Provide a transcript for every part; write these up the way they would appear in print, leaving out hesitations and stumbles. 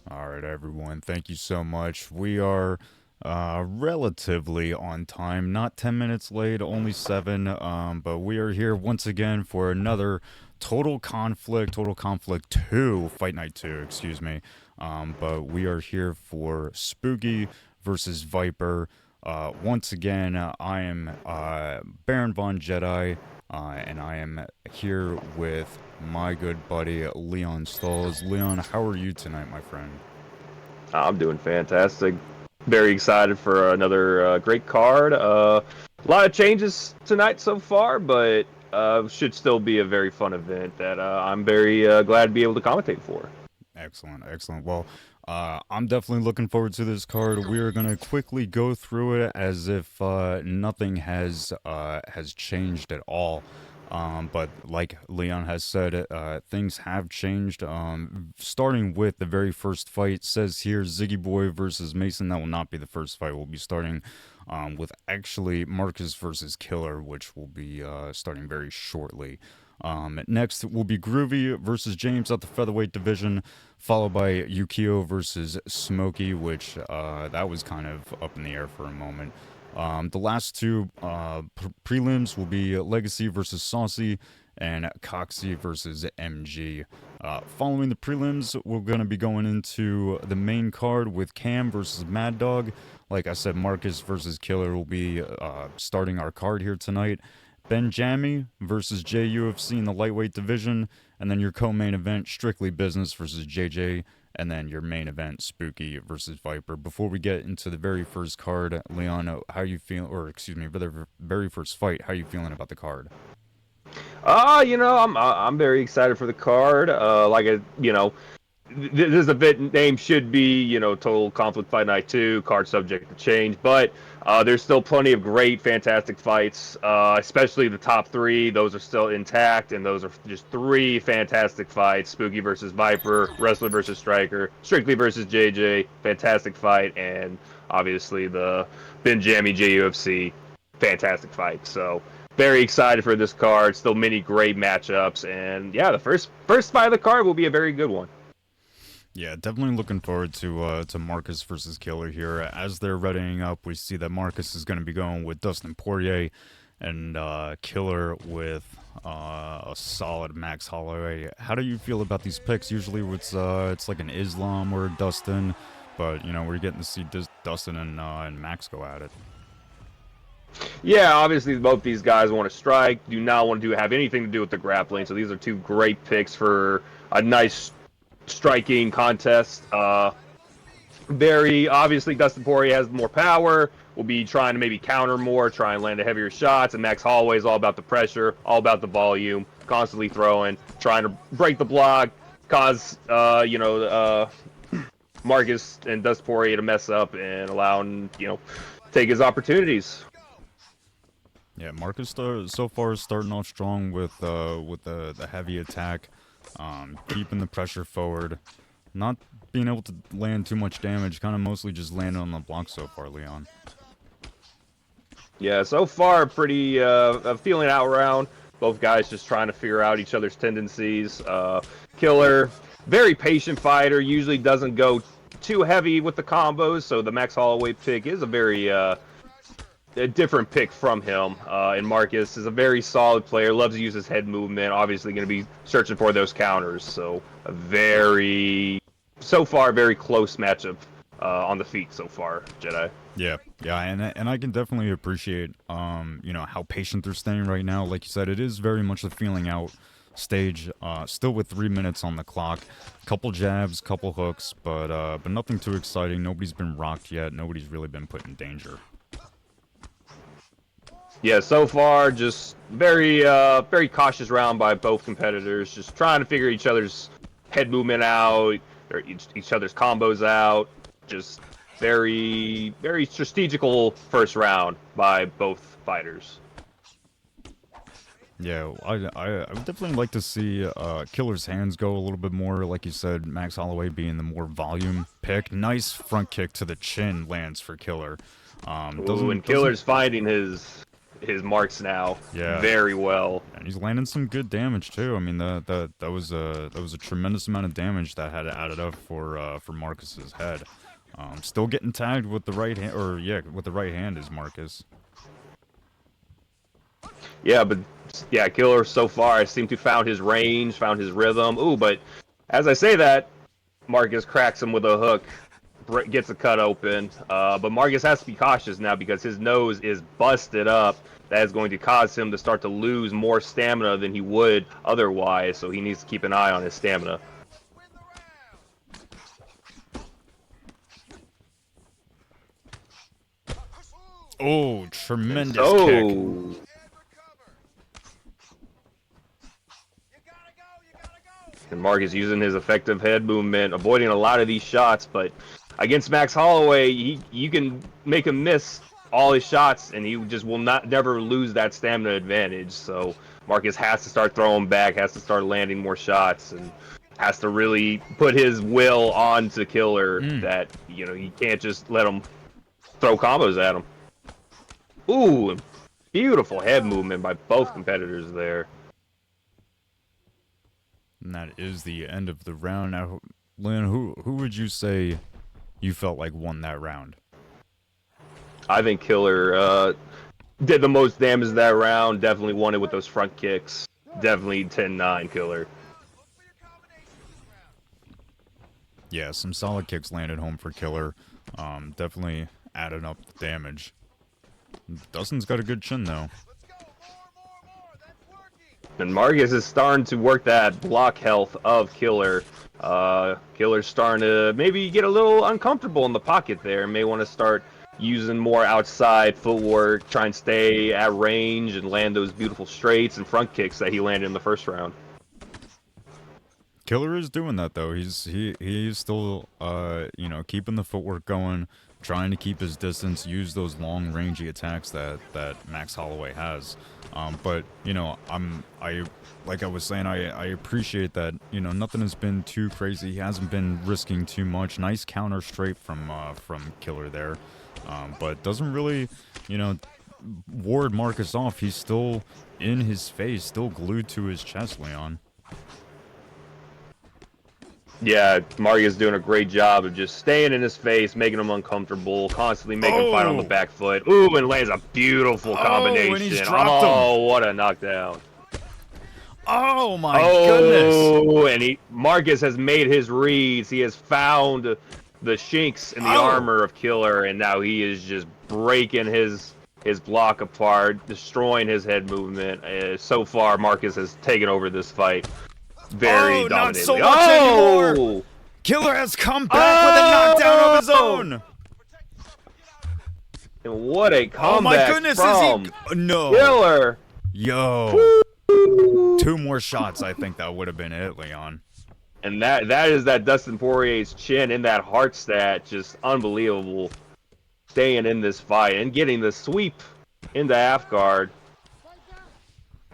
All right, everyone. Thank you so much. We are relatively on time, not 10 minutes late, only 7. But we are here once again for another Total Conflict 2, Fight Night 2, excuse me. But we are here for Spooky versus Viper. Once again, I am Baron Von Jedi, and I am here with my good buddy Leon Stolz. Leon, how are you tonight, my friend? I'm doing fantastic. Very excited for another great card. A lot of changes tonight so far, but should still be a very fun event that I'm very glad to be able to commentate for. Excellent, excellent. Well, I'm definitely looking forward to this card. We are gonna quickly go through it as if nothing has changed at all. But like Leon has said, things have changed. Starting with the very first fight, says here Ziggy Boy versus Mason. That will not be the first fight. We'll be starting with actually Marcus versus Killer, which will be starting very shortly. Next will be Groovy versus James at the featherweight division, followed by Yukio versus Smokey, which that was kind of up in the air for a moment. The last two prelims will be Legacy versus Saucy and Coxie versus MG. Following the prelims, we're going to be going into the main card with Cam versus Mad Dog. Like I said, Marcus versus Killer will be starting our card here tonight. Benjami versus JUFC in the lightweight division, and then your co-main event, Strictly Business versus JJ, and then your main event, Spooky versus Viper. Before we get into the very first card, Leon, how you feel, or excuse me, for the very first fight, how you feeling about the card? I'm very excited for the card. This event name should be, Total Conflict Fight Night 2, card subject to change, but there's still plenty of great, fantastic fights, especially the top three. Those are still intact, and those are just three fantastic fights. Spooky versus Viper, Wrestler versus Striker, Strictly versus JJ, fantastic fight, and obviously the Benjami JUFC, fantastic fight. So very excited for this card. Still many great matchups, and yeah, the first fight of the card will be a very good one. Yeah, definitely looking forward to Marcus versus Killer here. As they're readying up, we see that Marcus is going to be going with Dustin Poirier, and Killer with a solid Max Holloway. How do you feel about these picks? Usually, it's like an Islam or Dustin, but we're getting to see Dustin and Max go at it. Yeah, obviously both these guys want to strike, do not want to have anything to do with the grappling. So these are two great picks for a nice striking contest. Very obviously, Dustin Poirier has more power. Will be trying to maybe counter more, try and land the heavier shots. And Max Holloway is all about the pressure, all about the volume, constantly throwing, trying to break the block, cause Marcus and Dustin Poirier to mess up and allow him, take his opportunities. Yeah, Marcus so far is starting off strong with the heavy attack, keeping the pressure forward, not being able to land too much damage, kind of mostly just landing on the block so far, Leon. Yeah, so far pretty feeling out round. Both guys just trying to figure out each other's tendencies. Killer, very patient fighter, usually doesn't go too heavy with the combos, so the Max Holloway pick is a very a different pick from him. And Marcus is a very solid player, loves to use his head movement, obviously going to be searching for those counters. So a so far, very close matchup on the feet so far, Jedi. Yeah, yeah, and I can definitely appreciate how patient they're staying right now. Like you said, it is very much the feeling out stage. Still with 3 minutes on the clock, couple jabs, couple hooks, but nothing too exciting. Nobody's been rocked yet. Nobody's really been put in danger. Yeah, so far, just very cautious round by both competitors. Just trying to figure each other's head movement out, or each other's combos out. Just very strategical first round by both fighters. Yeah, I would definitely like to see Killer's hands go a little bit more. Like you said, Max Holloway being the more volume pick. Nice front kick to the chin lands for Killer. Ooh, Doesn't and doesn't Killer's finding his his marks now Yeah, very well. and he's landing some good damage too. I mean, that was a tremendous amount of damage that had added up for Marcus's head. Still getting tagged with the right hand, or yeah, with the right hand is Marcus. Yeah, but yeah, Killer so far seemed to found his range, found his rhythm. Ooh, but as I say that, Marcus cracks him with a hook, gets a cut open. But Marcus has to be cautious now because his nose is busted up. That is going to cause him to start to lose more stamina than he would otherwise. So he needs to keep an eye on his stamina. Oh, And tremendous kick. so and Marcus using his effective head movement, avoiding a lot of these shots, but against Max Holloway, you can make him miss all his shots, and he just will not never lose that stamina advantage. So Marcus has to start throwing back, has to start landing more shots, and has to really put his will on to Killer. Mm. That you can't just let him throw combos at him. Ooh, beautiful head movement by both competitors there. And that is the end of the round. Now, Lynn, who would you say you felt like won that round? I think Killer did the most damage that round. Definitely won it with those front kicks. Definitely 10-9 Killer. Yeah, some solid kicks landed home for Killer. Definitely added up the damage. Dustin's got a good chin though. And Marcus is starting to work that block health of Killer. Killer's starting to maybe get a little uncomfortable in the pocket there. May want to start using more outside footwork, try and stay at range and land those beautiful straights and front kicks that he landed in the first round. Killer is doing that though. He's still keeping the footwork going, trying to keep his distance, use those long rangey attacks that Max Holloway has. But I like I was saying, I appreciate that nothing has been too crazy. He hasn't been risking too much. Nice counter straight from Killer there, but doesn't really ward Marcus off. He's still in his face, still glued to his chest, Leon. Yeah, Mario's doing a great job of just staying in his face, making him uncomfortable, constantly making him fight on the Oh! back foot. Ooh, and lands a beautiful Oh, and he's combination. dropped him. Oh, what a knockdown. Oh my goodness. Oh, and Marcus has made his reads. He has found the chinks in the Oh. armor of Killer, and now he is just breaking his block apart, destroying his head movement. So far, Marcus has taken over this fight very Oh, not so dominantly. much anymore. Oh! Killer has come back with a knockdown of his own. And what a Oh my comeback goodness, from is he? No. Killer! Yo. 2 more shots, I think that would have been it, Leon. And that is that Dustin Poirier's chin in that heart stat, just unbelievable. Staying in this fight and getting the sweep into half guard.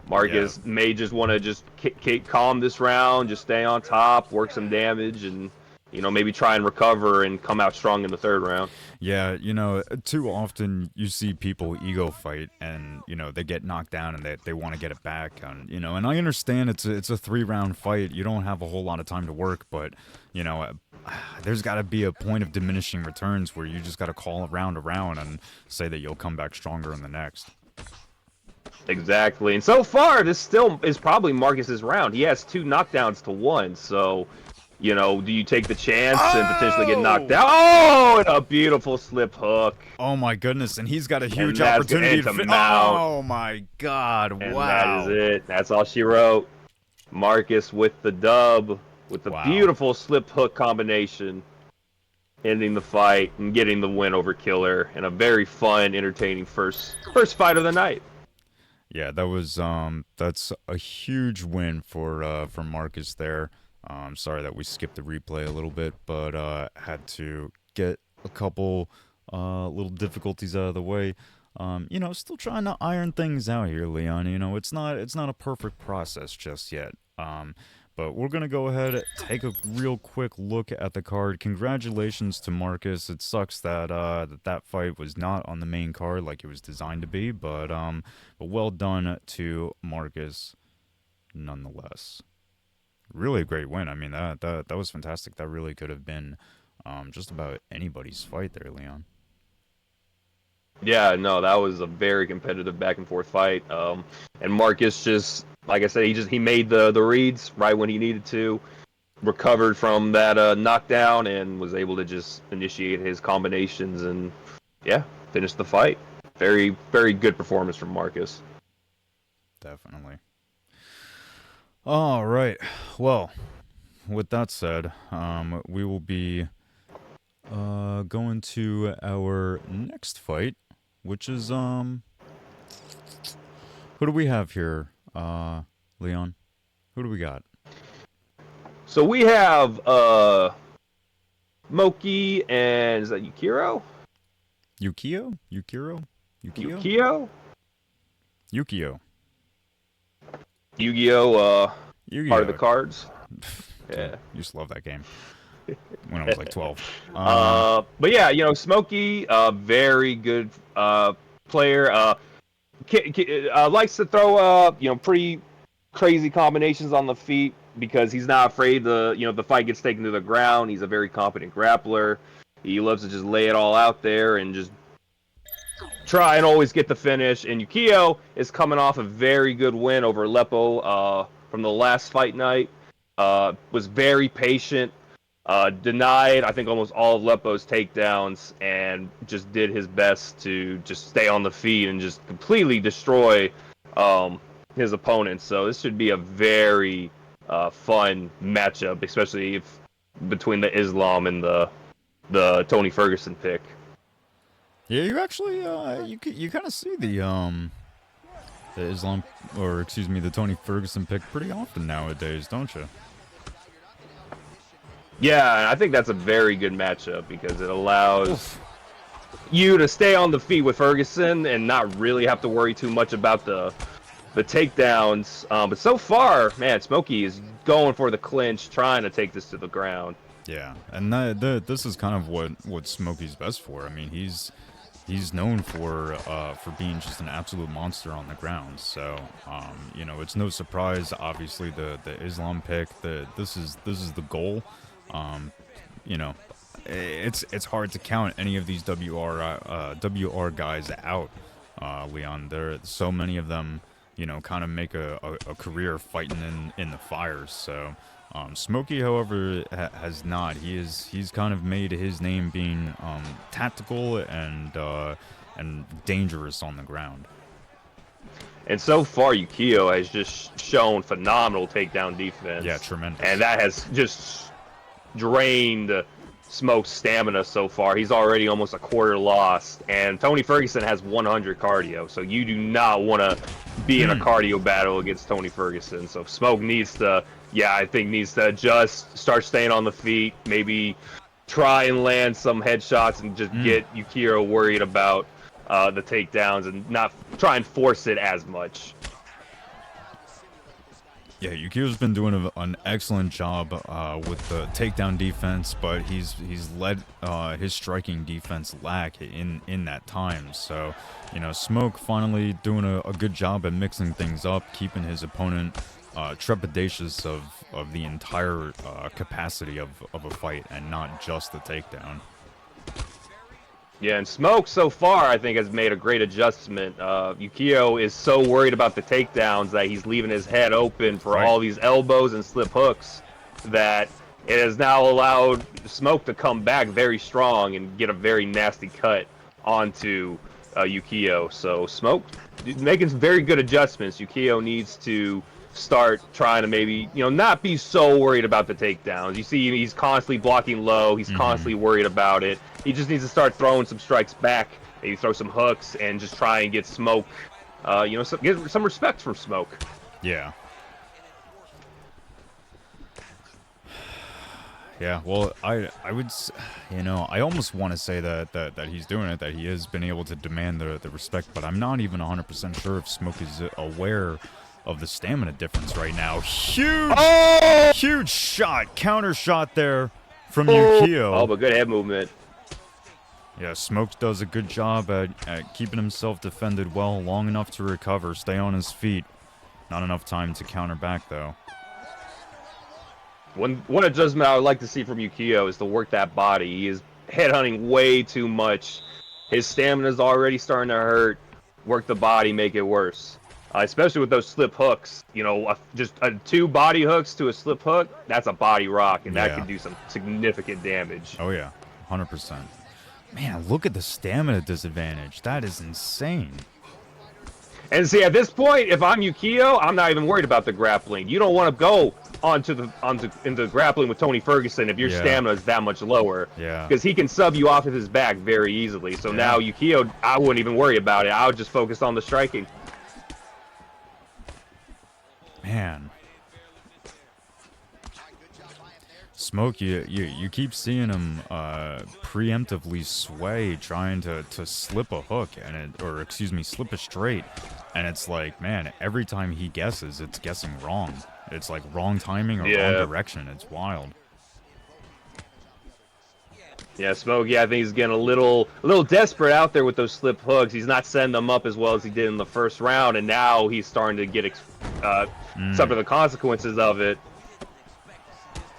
Marcus may just want to just calm this round, just stay on top, work some damage, and maybe try and recover and come out strong in the third round. Yeah, too often you see people ego fight and, they get knocked down and they want to get it back. And I understand it's a 3-round fight. You don't have a whole lot of time to work, but, there's got to be a point of diminishing returns where you just got to call a round around and say that you'll come back stronger in the next. Exactly. And so far, this still is probably Marcus's round. He has 2 knockdowns to 1, so... do you take the chance and potentially get knocked out? Oh, and a beautiful slip hook. Oh my goodness, and he's got a huge And opportunity to mount. Oh my god, And wow. that is it. That's all she wrote. Marcus with the dub, with the beautiful slip hook combination, ending the fight and getting the win over Killer, and a very fun, entertaining first fight of the night. Yeah, that's a huge win for Marcus there. Sorry that we skipped the replay a little bit, but had to get a couple little difficulties out of the way. Still trying to iron things out here, Leon. It's not a perfect process just yet. But we're gonna go ahead, take a real quick look at the card. Congratulations to Marcus. It sucks that that fight was not on the main card like it was designed to be, but well done to Marcus nonetheless. Really a great win. I mean that was fantastic. That really could have been just about anybody's fight there, Leon. Yeah, no, that was a very competitive back and forth fight. And Marcus just, like I said, he made the reads right when he needed to, recovered from that knockdown, and was able to just initiate his combinations and yeah, finish the fight. Very very good performance from Marcus. Definitely. All right. Well, with that said, we will be going to our next fight, which is who do we have here, Leon? Who do we got? So we have Moki and is that Yukiro? Yukio? Yukiro? Yukio? Yukio? Yukio. Yu-Gi-Oh! Part of the Yu-Gi-Oh! cards. Dude, Yeah. used to love that game when I was like 12. But yeah, Smokey, very good player. Likes to throw pretty crazy combinations on the feet because he's not afraid the fight gets taken to the ground. He's a very competent grappler. He loves to just lay it all out there and just try and always get the finish. And Yukio is coming off a very good win over Leppo from the last fight night. Was very patient. Denied, I think, almost all of Leppo's takedowns and just did his best to just stay on the feet and just completely destroy his opponents. So this should be a very fun matchup, especially if between the Islam and the Tony Ferguson pick. Yeah, you actually you kind of see the Islam, or excuse me, the Tony Ferguson pick pretty often nowadays, don't you? Yeah, I think that's a very good matchup because it allows Oof. you to stay on the feet with Ferguson and not really have to worry too much about the takedowns. But so far, man, Smokey is going for the clinch, trying to take this to the ground. Yeah, and this is kind of what Smokey's best for. I mean, he's known for being just an absolute monster on the ground. So it's no surprise. Obviously, the Islam pick. This is the goal. You know, it's hard to count any of these WR guys out, Leon. There are so many of them, kind of make a career fighting in the fires. So Smokey, however, has not. He's kind of made his name being tactical and dangerous on the ground. And so far, Yukio has just shown phenomenal takedown defense. Yeah, tremendous. And that has just drained Smoke's stamina so far. He's already almost a quarter lost. And Tony Ferguson has 100 cardio, so you do not want to be in a cardio battle against Tony Ferguson. So Smoke needs to, needs to just start staying on the feet, maybe try and land some headshots and just get Yukiro worried about the takedowns and not try and force it as much. Yeah, Yukio's been doing an excellent job with the takedown defense, but he's let his striking defense lack in that time. So, Smoke finally doing a good job at mixing things up, keeping his opponent trepidatious of the entire capacity of a fight and not just the takedown. Yeah, and Smoke so far, I think, has made a great adjustment. Yukio is so worried about the takedowns that he's leaving his head open for all these elbows and slip hooks that it has now allowed Smoke to come back very strong and get a very nasty cut onto Yukio. So Smoke making some very good adjustments. Yukio needs to start trying to maybe, not be so worried about the takedowns. You see he's constantly blocking low. He's constantly worried about it. He just needs to start throwing some strikes back, maybe throw some hooks, and just try and get Smoke, get some respect from Smoke. Yeah. Yeah, well, I would, I almost want to say that he's doing it, that he has been able to demand the respect, but I'm not even 100% sure if Smoke is aware of the stamina difference right now. Huge, Oh! huge shot, counter shot there from Oh, Yukio. but good head movement. Yeah, Smoke does a good job at keeping himself defended well, long enough to recover, stay on his feet. Not enough time to counter back, though. One adjustment I would like to see from Yukio is to work that body. He is headhunting way too much. His stamina is already starting to hurt. Work the body, make it worse. Especially with those slip hooks. You know, just 2 body hooks to a slip hook, that's a body rock, and that Yeah. can do some significant damage. Oh, yeah. 100%. Man, look at the stamina disadvantage. That is insane. And see, at this point, if I'm Yukio, I'm not even worried about the grappling. You don't want to go into grappling with Tony Ferguson if your stamina is that much lower. Yeah. Because he can sub you off of his back very easily. So now Yukio, I wouldn't even worry about it. I would just focus on the striking. Man. Smoke, you keep seeing him preemptively sway, trying to slip a hook, slip a straight, and it's like, man, every time he guesses, it's guessing wrong. It's like wrong timing or wrong direction. It's wild. Yeah, Smokey, I think he's getting a little desperate out there with those slip hooks. He's not setting them up as well as he did in the first round, and now he's starting to get suffer the consequences of it.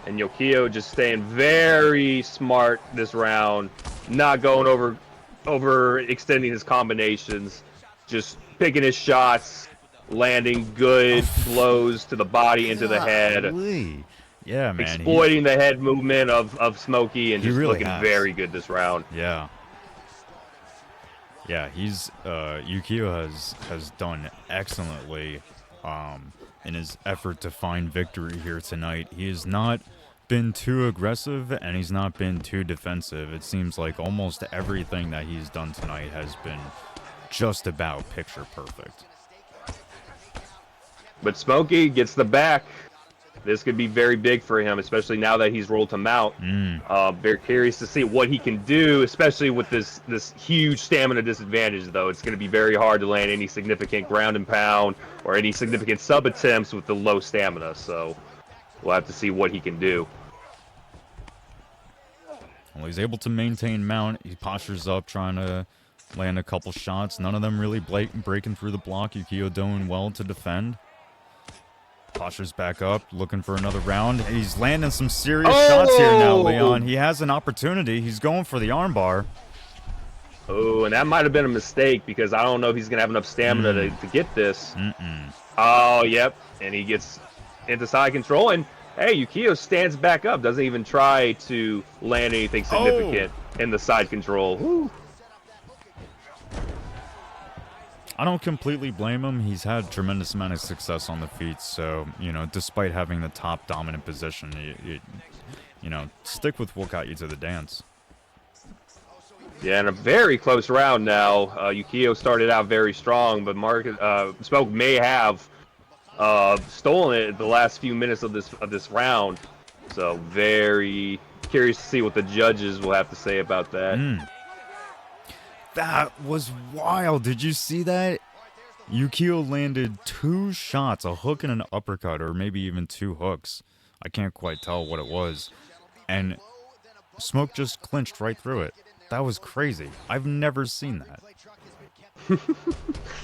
And Yukio just staying very smart this round, not going over extending his combinations, just picking his shots, landing good blows to the body, into the head. Yeah, man. Exploiting the head movement of Smokey and just really looking very good this round. Yeah. Yeah, he's Yukio has done excellently in his effort to find victory here tonight. He has not been too aggressive and he's not been too defensive. It seems like almost everything that he's done tonight has been just about picture perfect. But Smokey gets the back. This could be very big for him, especially now that he's rolled him out. Very curious to see what he can do, especially with this huge stamina disadvantage, though. It's going to be very hard to land any significant ground and pound or any significant sub attempts with the low stamina. So we'll have to see what he can do. Well, he's able to maintain mount. He postures up, trying to land a couple shots. None of them really breaking through the block. Yukio doing well to defend. Postures back up, looking for another round. He's landing some serious shots here now, Leon. He has an opportunity. He's going for the armbar. Oh, and that might have been a mistake because I don't know if he's going to have enough stamina to get this. Oh, yep. And he gets into side control. And, hey, Yukio stands back up. Doesn't even try to land anything significant in the side control. Woo. I don't completely blame him. He's had tremendous amount of success on the feet, so, you know, despite having the top dominant position, you know, stick with what got you to the dance. Yeah, in a very close round now. Yukio started out very strong, but Smoke may have stolen it the last few minutes of this round. So very curious to see what the judges will have to say about that. That was wild. Did you see that? Yukio landed 2 shots, a hook and an uppercut, or maybe even 2 hooks. I can't quite tell what it was. And Smoke just clinched right through it. That was crazy. I've never seen that.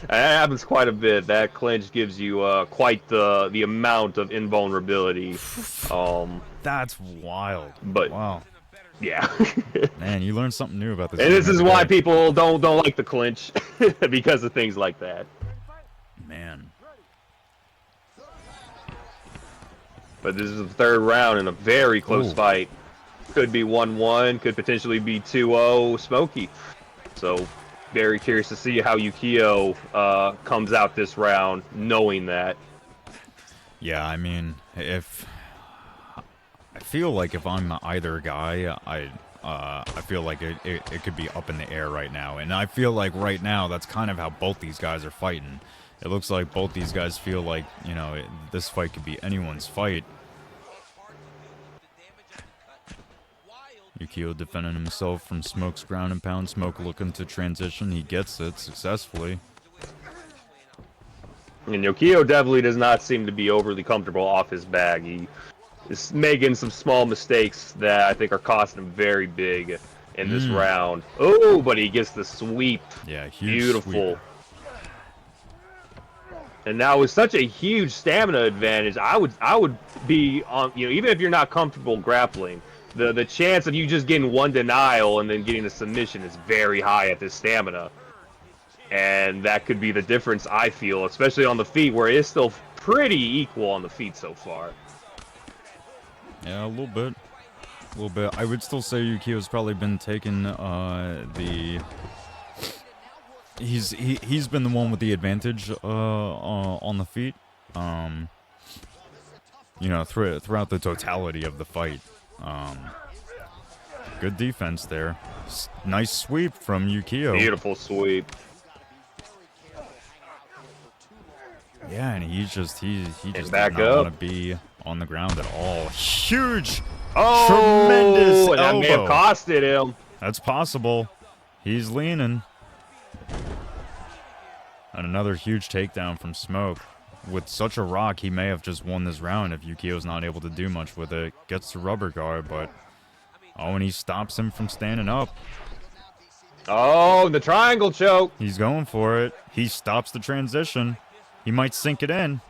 That happens quite a bit. That clinch gives you quite the amount of invulnerability. That's wild. But wow. Yeah. Man, you learned something new about this. And this is why people don't like the clinch, because of things like that. Man. But this is the 3rd round in a very close fight. Could be 1-1, could potentially be 2-0 Smokey. So very curious to see how Yukio comes out this round, knowing that. Yeah, I mean, I feel like if I'm either guy, I feel like it could be up in the air right now. And I feel like right now, that's kind of how both these guys are fighting. It looks like both these guys feel like, you know, this fight could be anyone's fight. Yukio defending himself from Smoke's ground and pound. Smoke looking to transition. He gets it successfully. And Yokio definitely does not seem to be overly comfortable off his bag. He is making some small mistakes that I think are costing him very big in this Mm. round. Oh, but he gets the sweep. Yeah, huge sweep. Beautiful. And now with such a huge stamina advantage, I would be on, even if you're not comfortable grappling, the chance of you just getting one denial and then getting the submission is very high at this stamina. And that could be the difference, I feel, especially on the feet, where it is still pretty equal on the feet so far. Yeah, a little bit. A little bit. I would still say Yukio's probably been taking the... He's been the one with the advantage on the feet. Throughout the totality of the fight. Good defense there. Nice sweep from Yukio. Beautiful sweep. Yeah, and he just does back not want up. to be on the ground at all. Huge, Oh, tremendous and that elbow. may have costed him. That's possible. He's leaning. And another huge takedown from Smoke. With such a rock, he may have just won this round if Yukio's not able to do much with it. Gets the rubber guard, but... Oh, and he stops him from standing up. Oh, the triangle choke. He's going for it. He stops the transition. He might sink it in.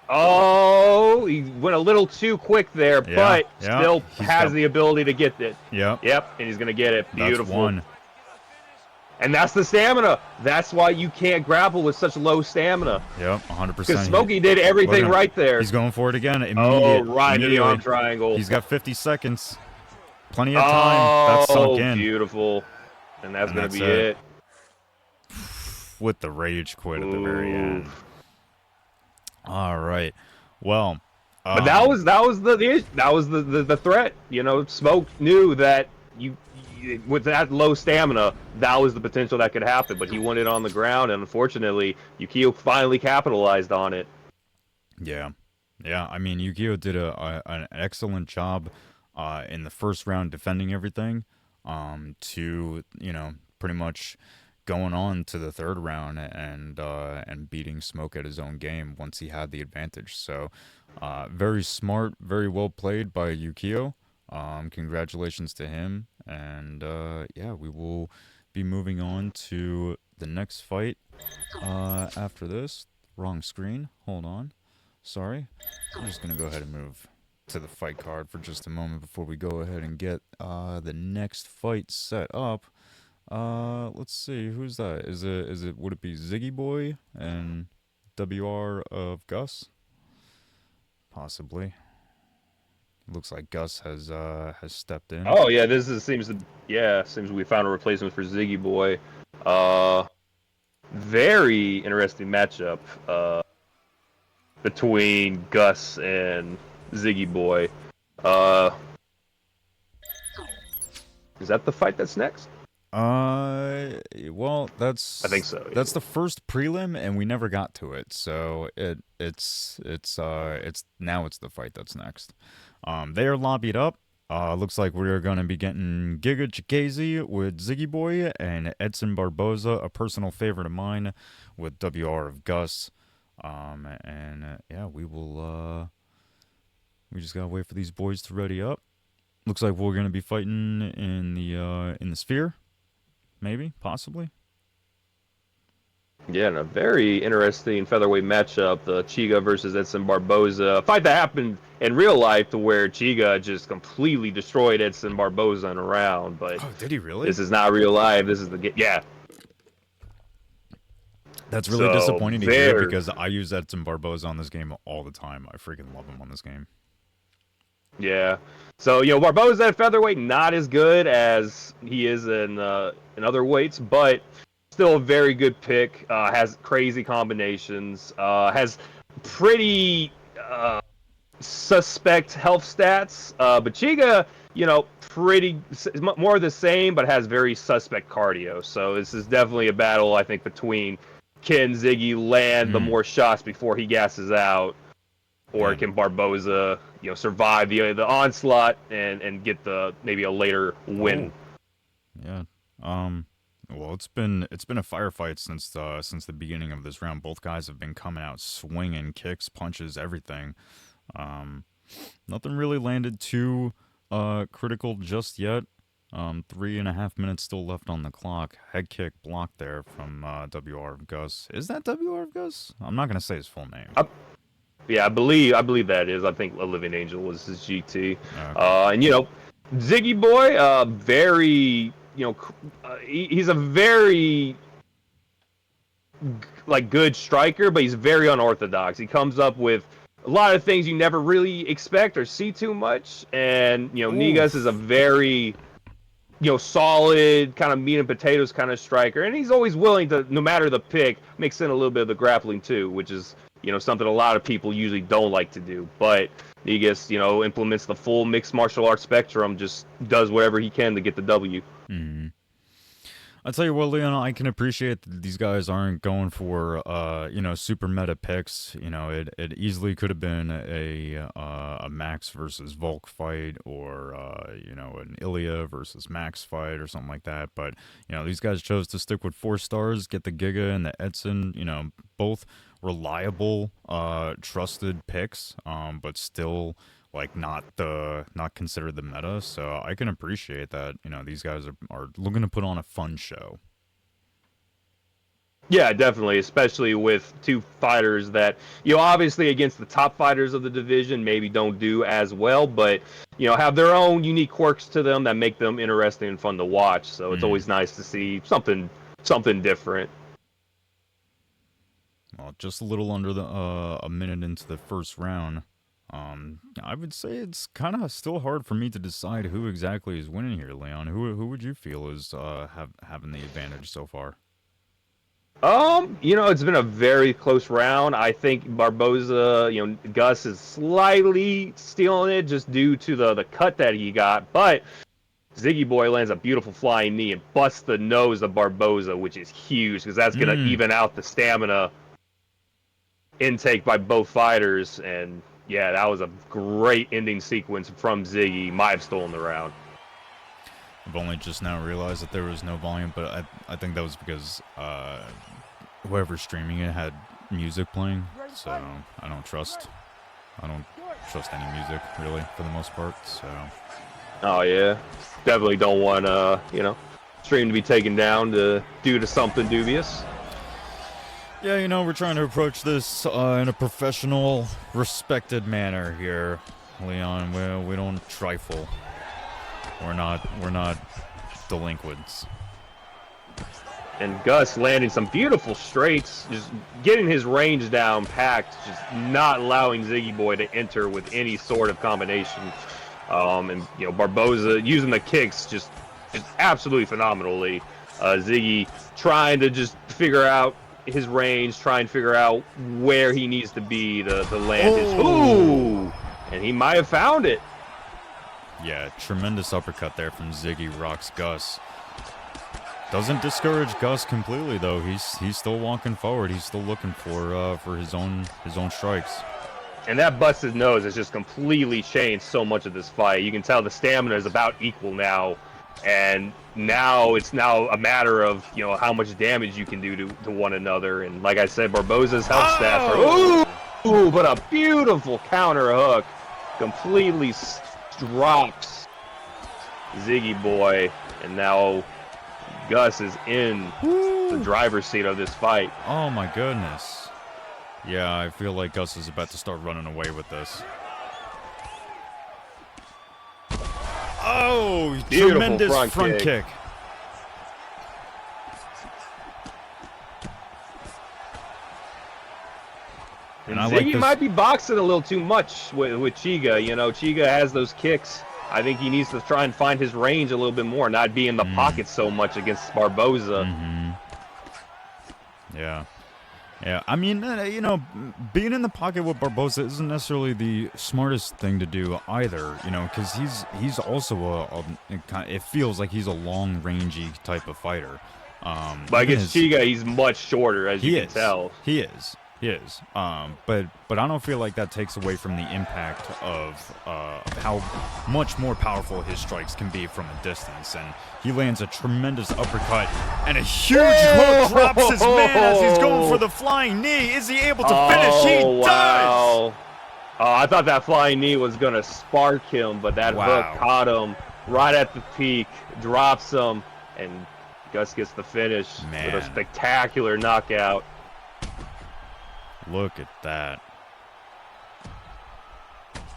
Oh, he went a little too quick there, Yeah, but yeah. still He's has got- the ability to get it. Yep. Yep, and he's going to get it. Beautiful. That's one. And that's the stamina. That's why you can't grapple with such low stamina. Yep, 100%. Because Smokey did everything right there. He's going for it again. Oh, right to the arm Immediately. triangle. He's got 50 seconds. Plenty of time. That's sunk in. Beautiful. And that's going to that's be it. it. With the rage quit at the very end. All right. Well, but that was the threat. Smoke knew that with that low stamina, that was the potential that could happen. But he won it on the ground, and unfortunately, Yukio finally capitalized on it. Yeah. I mean, Yukio did an excellent job in the first round defending everything. To pretty much going on to the third round and beating Smoke at his own game once he had the advantage. So, very smart, very well played by Yukio. Congratulations to him. And yeah, we will be moving on to the next fight after this. Wrong screen. Hold on. Sorry. I'm just going to go ahead and move to the fight card for just a moment before we go ahead and get the next fight set up. Let's see, who's that? Would it be Ziggy Boy and WR of Gus? Possibly. Looks like Gus has stepped in. Oh yeah, seems we found a replacement for Ziggy Boy. Very interesting matchup between Gus and Ziggy Boy. Is that the fight that's next? Well, I think so. Yeah. That's the first prelim, and we never got to it. So it's now it's the fight that's next. They are lobbied up. Looks like we're going to be getting Giga Chikese with Ziggy Boy and Edson Barboza, a personal favorite of mine, with WR of Gus. Yeah, we will. We just gotta wait for these boys to ready up. Looks like we're gonna be fighting in the sphere. Maybe, possibly. Yeah, and a very interesting featherweight matchup, the Chiga versus Edson Barboza. A fight that happened in real life to where Chiga just completely destroyed Edson Barboza in a round. But did he really? This is not real life. This is yeah. That's really disappointing to hear because I use Edson Barboza on this game all the time. I freaking love him on this game. Yeah. So, Barboza at featherweight, not as good as he is in other weights, but still a very good pick. Has crazy combinations. Has pretty suspect health stats. But Chiga, pretty more the same, but has very suspect cardio. So this is definitely a battle, I think, between can Ziggy land the more shots before he gasses out, or can Barboza, survive the onslaught and get maybe a later win. Yeah. Well, it's been a firefight since the beginning of this round. Both guys have been coming out swinging, kicks, punches, everything. Um, Nothing really landed too critical just yet. 3.5 minutes still left on the clock. Head kick blocked there from WR of Gus. Is that WR of Gus? I'm not gonna say his full name. Yeah, I believe that is. I think A Living Angel was his GT. Okay. And Ziggy Boy, very he's a very like good striker, but he's very unorthodox. He comes up with a lot of things you never really expect or see too much. And Negus is a Oof. very solid kind of meat and potatoes kind of striker, and he's always willing to, no matter the pick, mix in a little bit of the grappling too, which is something a lot of people usually don't like to do. But Negus, implements the full mixed martial arts spectrum, just does whatever he can to get the W. Hmm. I tell you what, Leon, I can appreciate that these guys aren't going for, super meta picks. It easily could have been a Max versus Volk fight, or an Ilya versus Max fight or something like that. But these guys chose to stick with 4 stars, get the Giga and the Edson. Both reliable, trusted picks, but still like not considered the meta. So I can appreciate that. These guys are looking to put on a fun show. Yeah, definitely, especially with two fighters that, obviously against the top fighters of the division maybe don't do as well, but, have their own unique quirks to them that make them interesting and fun to watch. So it's Mm. always nice to see something different. Well, just a little under the a minute into the first round. I would say it's kind of still hard for me to decide who exactly is winning here, Leon. Who would you feel is having the advantage so far? It's been a very close round. I think Barboza, Gus is slightly stealing it just due to the cut that he got, but Ziggy Boy lands a beautiful flying knee and busts the nose of Barboza, which is huge because that's gonna Mm. even out the stamina intake by both fighters. And yeah, that was a great ending sequence from Ziggy. Might have stolen the round. I've only just now realized that there was no volume, but I think that was because whoever's streaming it had music playing, so I don't trust any music really for the most part. So Oh yeah, definitely don't want stream to be taken down due to something dubious. yeah, we're trying to approach this in a professional, respected manner here, Leon. We don't trifle. We're not delinquents. And Gus landing some beautiful straights, just getting his range down packed, just not allowing Ziggy Boy to enter with any sort of combination. And Barboza using the kicks just absolutely phenomenally. Ziggy trying to just figure out his range, try and figure out where he needs to be to land his. Ooh! And he might have found it. Yeah, tremendous uppercut there from Ziggy. Rocks Gus. Doesn't discourage Gus completely though. He's still walking forward. He's still looking for his own strikes. And that busted nose has just completely changed so much of this fight. You can tell the stamina is about equal now, and now it's a matter of how much damage you can do to one another. And like I said, Barboza's health stats are ooh, but a beautiful counter hook completely drops Ziggy Boy, and now Gus is in the driver's seat of this fight. Oh my goodness. Yeah, I feel like Gus is about to start running away with this. Oh, Beautiful tremendous front kick. kick. And I Ziggy like this. might be boxing a little too much with Chiga. Chiga has those kicks. I think he needs to try and find his range a little bit more, not be in the pocket so much against Barboza. Yeah. Yeah, I mean, being in the pocket with Barboza isn't necessarily the smartest thing to do either, because he's also it feels like he's a long-rangey type of fighter. But against Chiga, he's much shorter, as you can tell. He is. He is. But I don't feel like that takes away from the impact of how much more powerful his strikes can be from a distance. And he lands a tremendous uppercut and a huge hook, drops his man as he's going for the flying knee. Is he able to finish? He Oh, does! wow. I thought that flying knee was going to spark him, but that hook Wow. caught him right at the peak, drops him, and Gus gets the finish with a Man. spectacular knockout. Look at that.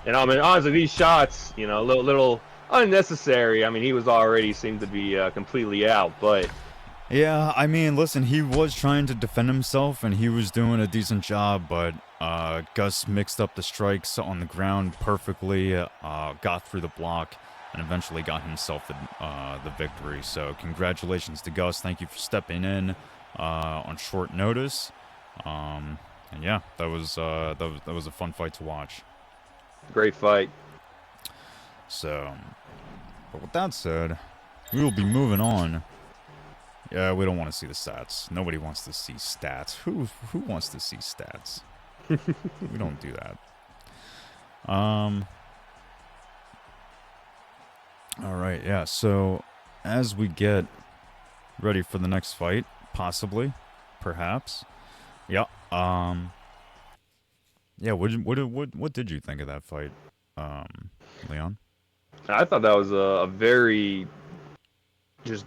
And I mean, honestly, these shots, you know, a little unnecessary. I mean, he was already seemed to be completely out, but Yeah, I mean, listen, he was trying to defend himself, and he was doing a decent job, but Gus mixed up the strikes on the ground perfectly, got through the block, and eventually got himself the victory. So congratulations to Gus. Thank you for stepping in on short notice. And yeah, that was a fun fight to watch. great fight. So, but with that said, we will be moving on. Yeah, we don't want to see the stats. Nobody wants to see stats. Who wants to see stats? We don't do that. All right, yeah. So, as we get ready for the next fight, possibly, perhaps, yeah. Yeah. What did you think of that fight, Leon? I thought that was a very just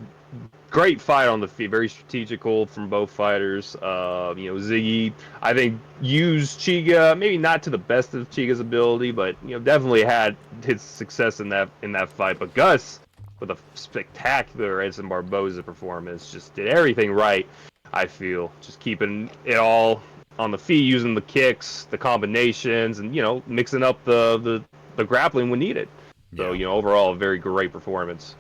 great fight on the feet, very strategical from both fighters. You know, Ziggy, I think, used Chiga maybe not to the best of Chiga's ability, but you know, definitely had his success in that fight. But Gus, with a spectacular Edson Barboza performance, just did everything right. I feel just keeping it all on the feet, using the kicks, the combinations, and you know, mixing up the grappling when needed. So Yeah. you know, overall, a very great performance.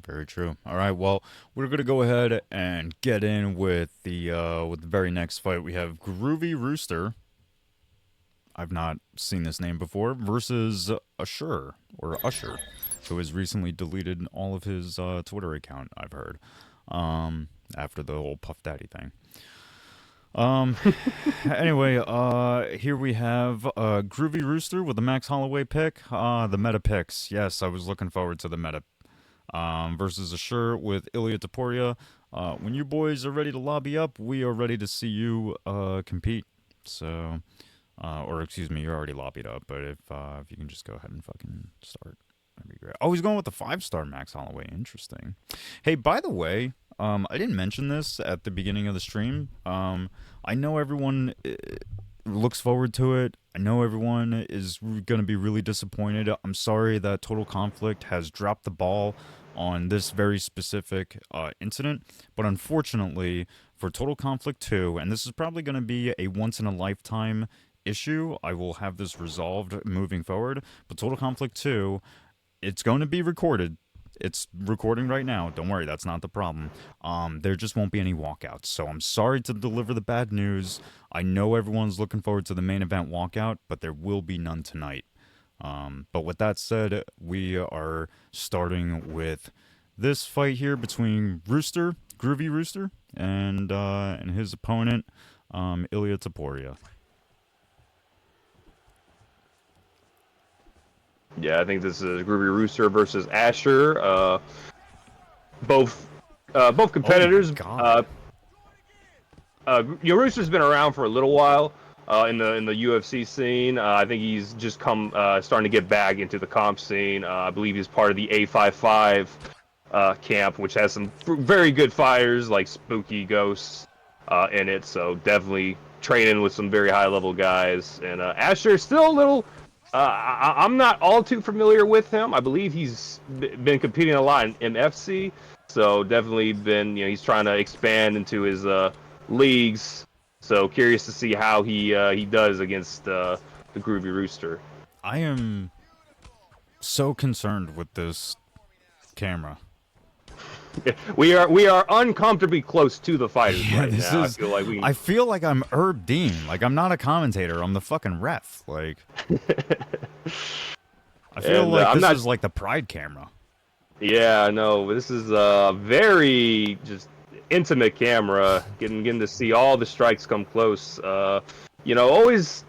Very true. All right, well, we're gonna go ahead and get in with the very next fight. We have Groovy Rooster. I've not seen this name before. Versus Usher or Usher, who has recently deleted all of his Twitter account. I've heard, after the whole Puff Daddy thing. Um. Anyway, here we have Groovy Rooster with the Max Holloway pick. The meta picks. Yes, I was looking forward to the meta versus Assure with Ilya Taporia. When you boys are ready to lobby up, we are ready to see you compete. So, or excuse me, you're already lobbied up, but if you can just go ahead and fucking start, that'd be great. Oh, he's going with the 5-star Max Holloway. Interesting. Hey, by the way, I didn't mention this at the beginning of the stream. I know everyone looks forward to it. I know everyone is going to be really disappointed. I'm sorry that Total Conflict has dropped the ball on this very specific incident, but unfortunately for Total Conflict 2, and this is probably going to be a once-in-a-lifetime issue, I will have this resolved moving forward, but Total Conflict 2, it's going to be recorded. It's recording right now. Don't worry, that's not the problem. There just won't be any walkouts. So I'm sorry to deliver the bad news. I know everyone's looking forward to the main event walkout, but there will be none tonight. But with that said, we are starting with this fight here between Rooster, Groovy Rooster, and his opponent, Ilya Taporia. Yeah, I think this is Groovy Rooster versus Asher. Both competitors. Oh my god. You know, Rooster's been around for a little while in the UFC scene. I think he's just come starting to get back into the comp scene. I believe he's part of the A55 camp, which has some very good fighters like Spooky Ghosts in it. So definitely training with some very high level guys. And Asher is still a little. I'm not all too familiar with him. I believe he's been competing a lot in MFC, so definitely been, you know, he's trying to expand into his leagues. So curious to see how he does against the Groovy Rooster. I am so concerned with this camera. We are uncomfortably close to the fighters Yeah, right this now. is. I feel like we. I feel like I'm Herb Dean. Like I'm not a commentator. I'm the fucking ref. Like I feel And like I'm this not. is like the Pride camera. Yeah, no, this is very just intimate camera, getting to see all the strikes come close. You know, always.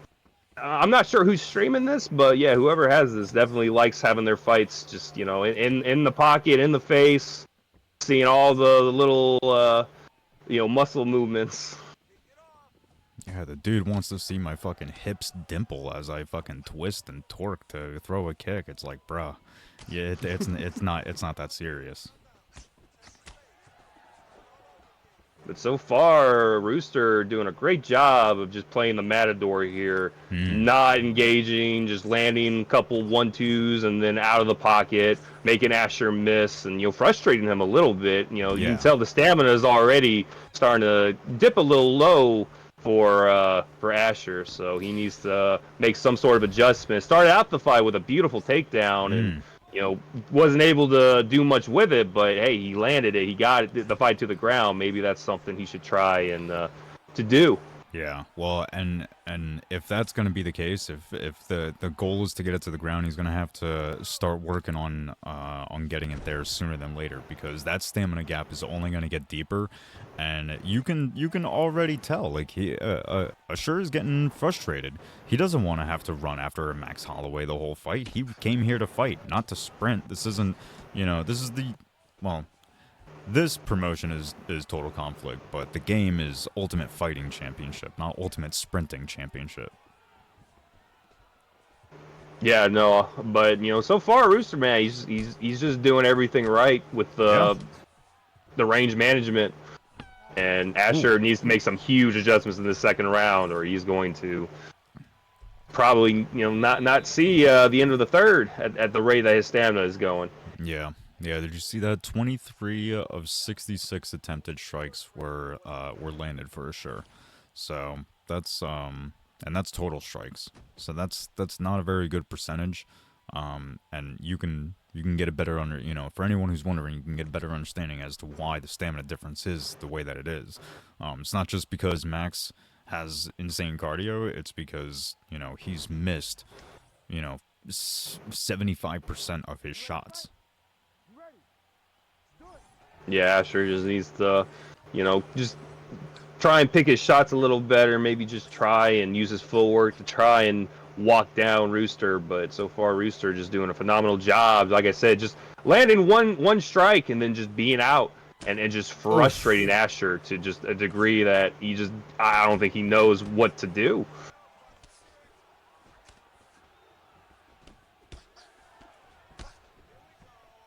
I'm not sure who's streaming this, but yeah, whoever has this definitely likes having their fights just, you know, in the pocket, in the face, seeing all the little you know, muscle movements. Yeah, the dude wants to see my fucking hips dimple as I fucking twist and torque to throw a kick. It's like, bruh, yeah, it's not that serious. But so far, Rooster doing a great job of just playing the matador here, Hmm. not engaging, just landing a couple 1-2s and then out of the pocket, making Asher miss, and, you know, frustrating him a little bit. You know, you can Yeah. tell the stamina is already starting to dip a little low for Asher, so he needs to make some sort of adjustment. Started out the fight with a beautiful takedown, and, Hmm. you know, wasn't able to do much with it, but hey, he landed it. He got the fight to the ground. Maybe that's something he should try and to do. Yeah, well, and if that's going to be the case, if the goal is to get it to the ground, he's going to have to start working on getting it there sooner than later, because that stamina gap is only going to get deeper, and you can already tell, like, he Ashur is getting frustrated. He doesn't want to have to run after Max Holloway the whole fight. He came here to fight, not to sprint. This isn't, this is the, well, this promotion is Total Conflict, but the game is Ultimate Fighting Championship, not Ultimate Sprinting Championship. Yeah, no, but you know, so far, Rooster man, he's just doing everything right with Yeah. the range management, and Ooh. Asher needs to make some huge adjustments in the second round, or he's going to probably, you know, not see the end of the third at the rate that his stamina is going. Yeah. Yeah, did you see that? 23 of 66 attempted strikes were landed for sure. So, and that's total strikes. So that's not a very good percentage. And you can get a better for anyone who's wondering, you can get a better understanding as to why the stamina difference is the way that it is. It's not just because Max has insane cardio, it's because, he's missed, 75% of his shots. Yeah, Asher just needs to, you know, just try and pick his shots a little better. Maybe just try and use his footwork to try and walk down Rooster. But so far, Rooster just doing a phenomenal job. Like I said, just landing one strike and then just being out and just Oof. frustrating Asher to just a degree that I don't think he knows what to do.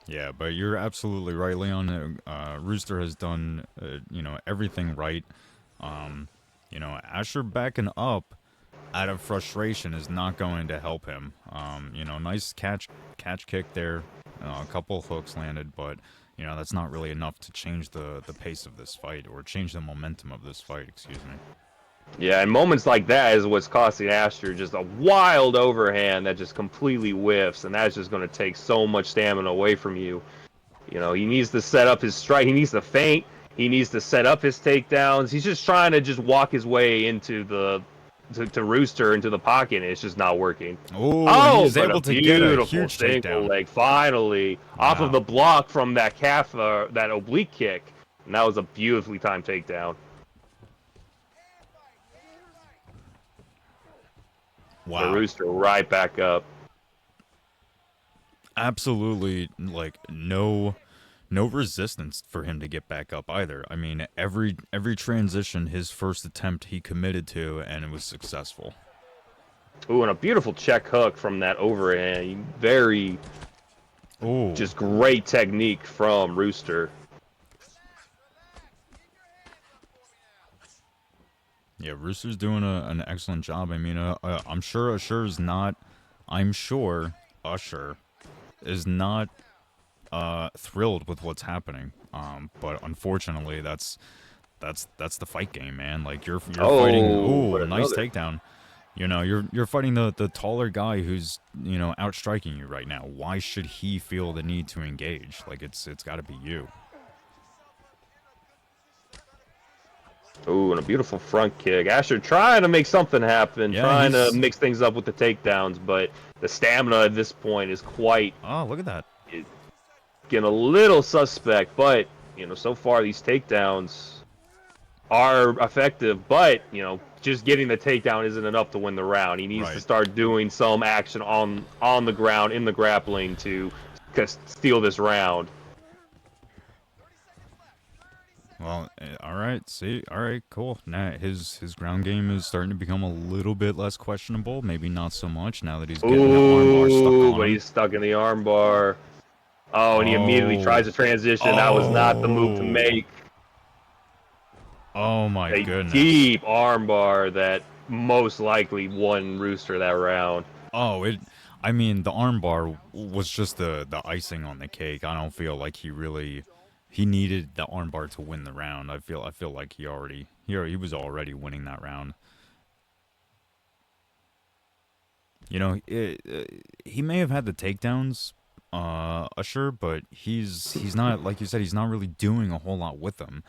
Yeah, but you're absolutely right, Leon. Rooster has done, everything right. Asher backing up out of frustration is not going to help him. Nice catch kick there. A couple hooks landed, but that's not really enough to change the pace of this fight, or change the momentum of this fight. Excuse me. Yeah, and moments like that is what's costing Asher just a wild overhand that just completely whiffs, and that's just going to take so much stamina away from you. You know, he needs to set up his strike. He needs to feint. He needs to set up his takedowns. He's just trying to just walk his way into to Rooster into the pocket, and it's just not working. Oh, and Oh, he's but a able to get a beautiful huge single takedown. leg finally off of Wow. the block from that calf, that oblique kick, and that was a beautifully timed takedown. The Wow. Rooster right back up. Absolutely, like, no resistance for him to get back up either. I mean, every transition, his first attempt, he committed to, and it was successful. Ooh, and a beautiful check hook from that overhand. Very Oh, just great technique from Rooster. yeah, Rooster's doing an excellent job. I mean, I'm sure Usher's not. I'm sure Usher is not thrilled with what's happening. But unfortunately, that's the fight game, man. Like, you're fighting. Oh, Oh, but nice another. takedown. You're fighting the taller guy who's, outstriking you right now. Why should he feel the need to engage? Like, it's got to be you. Ooh, and a beautiful front kick. Asher trying to make something happen, Yeah, trying to he's. mix things up with the takedowns, but the stamina at this point is quite Oh, look at that. getting a little suspect. But so far these takedowns are effective, but just getting the takedown isn't enough to win the round. He needs to Right. start doing some action on the ground in the grappling to steal this round. Well, all right. See, all right, cool. Now his ground game is starting to become a little bit less questionable. Maybe not so much now that he's getting the armbar stuck Ooh, on but him. he's stuck in the armbar. Oh, and he immediately tries Oh, to transition. That was not the move to oh, make. oh my A goodness. deep armbar that most likely won Rooster that round. Oh, it. I mean, the armbar was just the icing on the cake. I don't feel like he needed the armbar to win the round. I feel like he was already winning that round. He may have had the takedowns, sure, but he's not, like you said, he's not really doing a whole lot with them.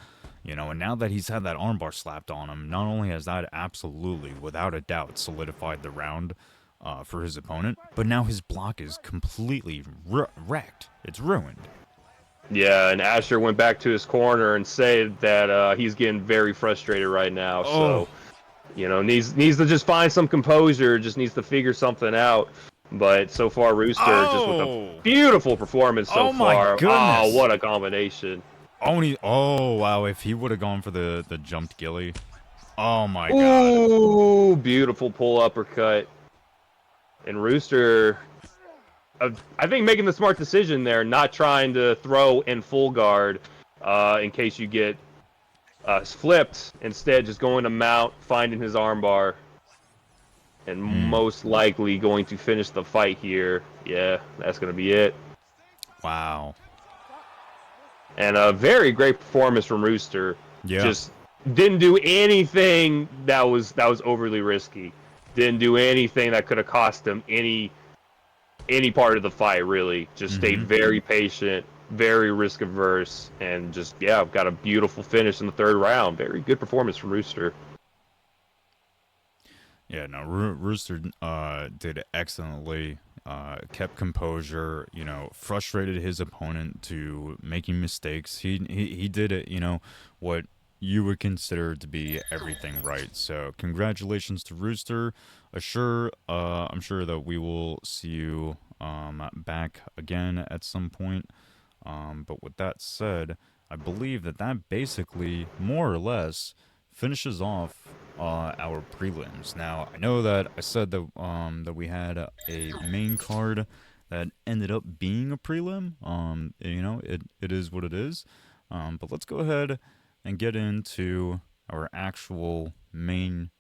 And now that he's had that armbar slapped on him, not only has that absolutely, without a doubt, solidified the round for his opponent, but now his block is completely wrecked. It's ruined. Yeah, and Asher went back to his corner and said that he's getting very frustrated right now. Oh, So needs to just find some composure. Just needs to figure something out. But so far, Rooster just with a oh, beautiful performance so oh my far. Oh, goodness. what a combination! Oh wow, if he would have gone for the jumped gilly. Oh my god. Ooh, beautiful pull uppercut. And Rooster, I think making the smart decision there, not trying to throw in full guard in case you get flipped. Instead, just going to mount, finding his armbar, and Mm, most likely going to finish the fight here. Yeah, that's going to be it. wow. And a very great performance from Rooster. Yeah. Just didn't do anything that was overly risky. Didn't do anything that could have cost him any part of the fight. Really, just stayed Mm-hmm. very patient, very risk averse, and just got a beautiful finish in the third round. Very good performance from Rooster. Yeah, no, Rooster did excellently. Kept composure. Frustrated his opponent to making mistakes. He did it. What you would consider to be everything right. So congratulations to Rooster. I'm sure that we will see you back again at some point. But with that said, I believe that basically more or less finishes off our prelims. Now, I know that I said that we had a main card that ended up being a prelim. It is what it is. But let's go ahead and get into our actual main,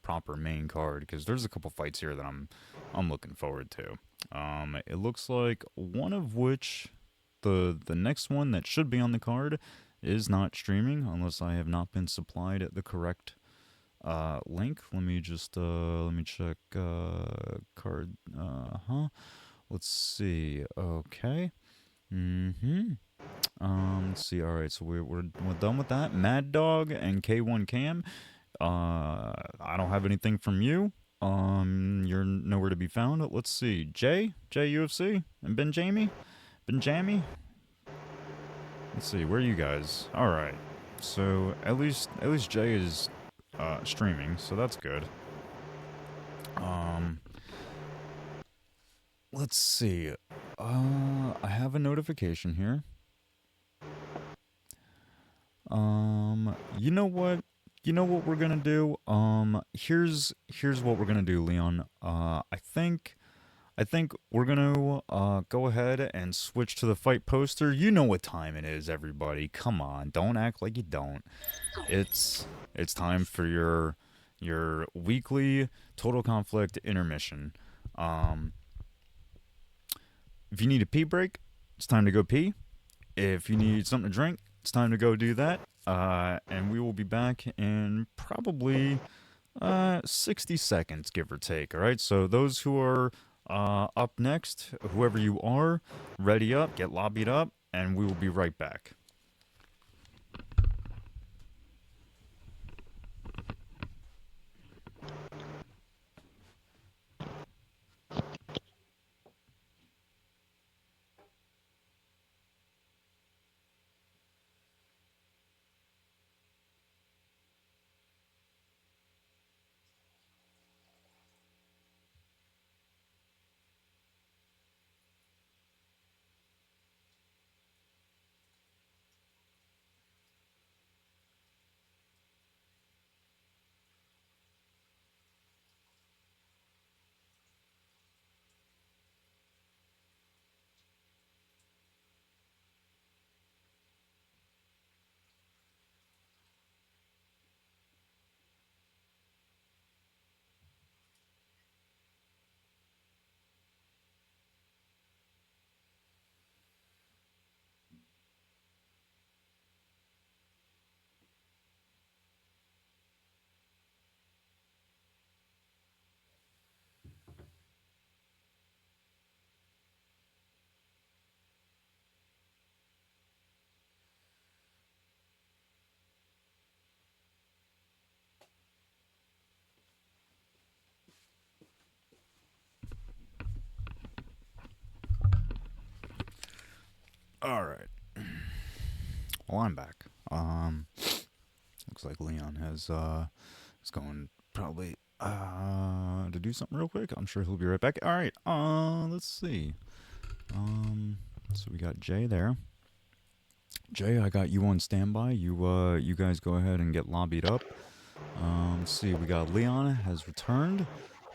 proper main card, because there's a couple fights here that I'm looking forward to. It looks like one of which, the next one that should be on the card, is not streaming unless I have not been supplied the correct link. Let me check card. Let's see. Okay. Mm-hmm. Let's see. All right. So we're done with that. Mad Dog and K1 Cam. I don't have anything from you. You're nowhere to be found. Let's see. J UFC and Ben Jamie. Let's see. Where are you guys? All right. So at least Jay is streaming, so that's good. Um, let's see. I have a notification here. You know what? You know what we're gonna do? Here's what we're gonna do, Leon. I think we're gonna go ahead and switch to the fight poster. You know what time it is, everybody. Come on, don't act like you don't. It's time for your weekly Total Conflict intermission. Um, if you need a pee break, it's time to go pee. If you need something to drink, it's time to go do that. And we will be back in probably 60 seconds, give or take. All right. So those who are up next, whoever you are, ready up, get lobbied up, and we will be right back. All right. Well, I'm back. Looks like Leon is going probably to do something real quick. I'm sure he'll be right back. All right. Let's see. So we got Jay there. Jay, I got you on standby. You guys go ahead and get lobbied up. Let's see. We got Leon has returned.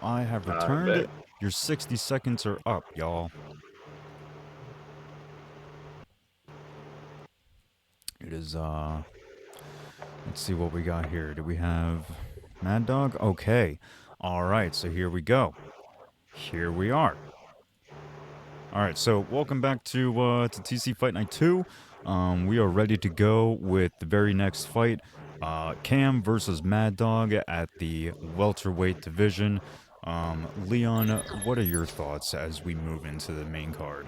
I have I returned. bet. Your 60 seconds are up, y'all. It is let's see what we got here. Do we have Mad Dog? Okay. All right, so here we go. Here we are. All right, so welcome back to TC Fight Night 2. We are ready to go with the very next fight. Cam versus Mad Dog at the welterweight division. Leon, what are your thoughts as we move into the main card?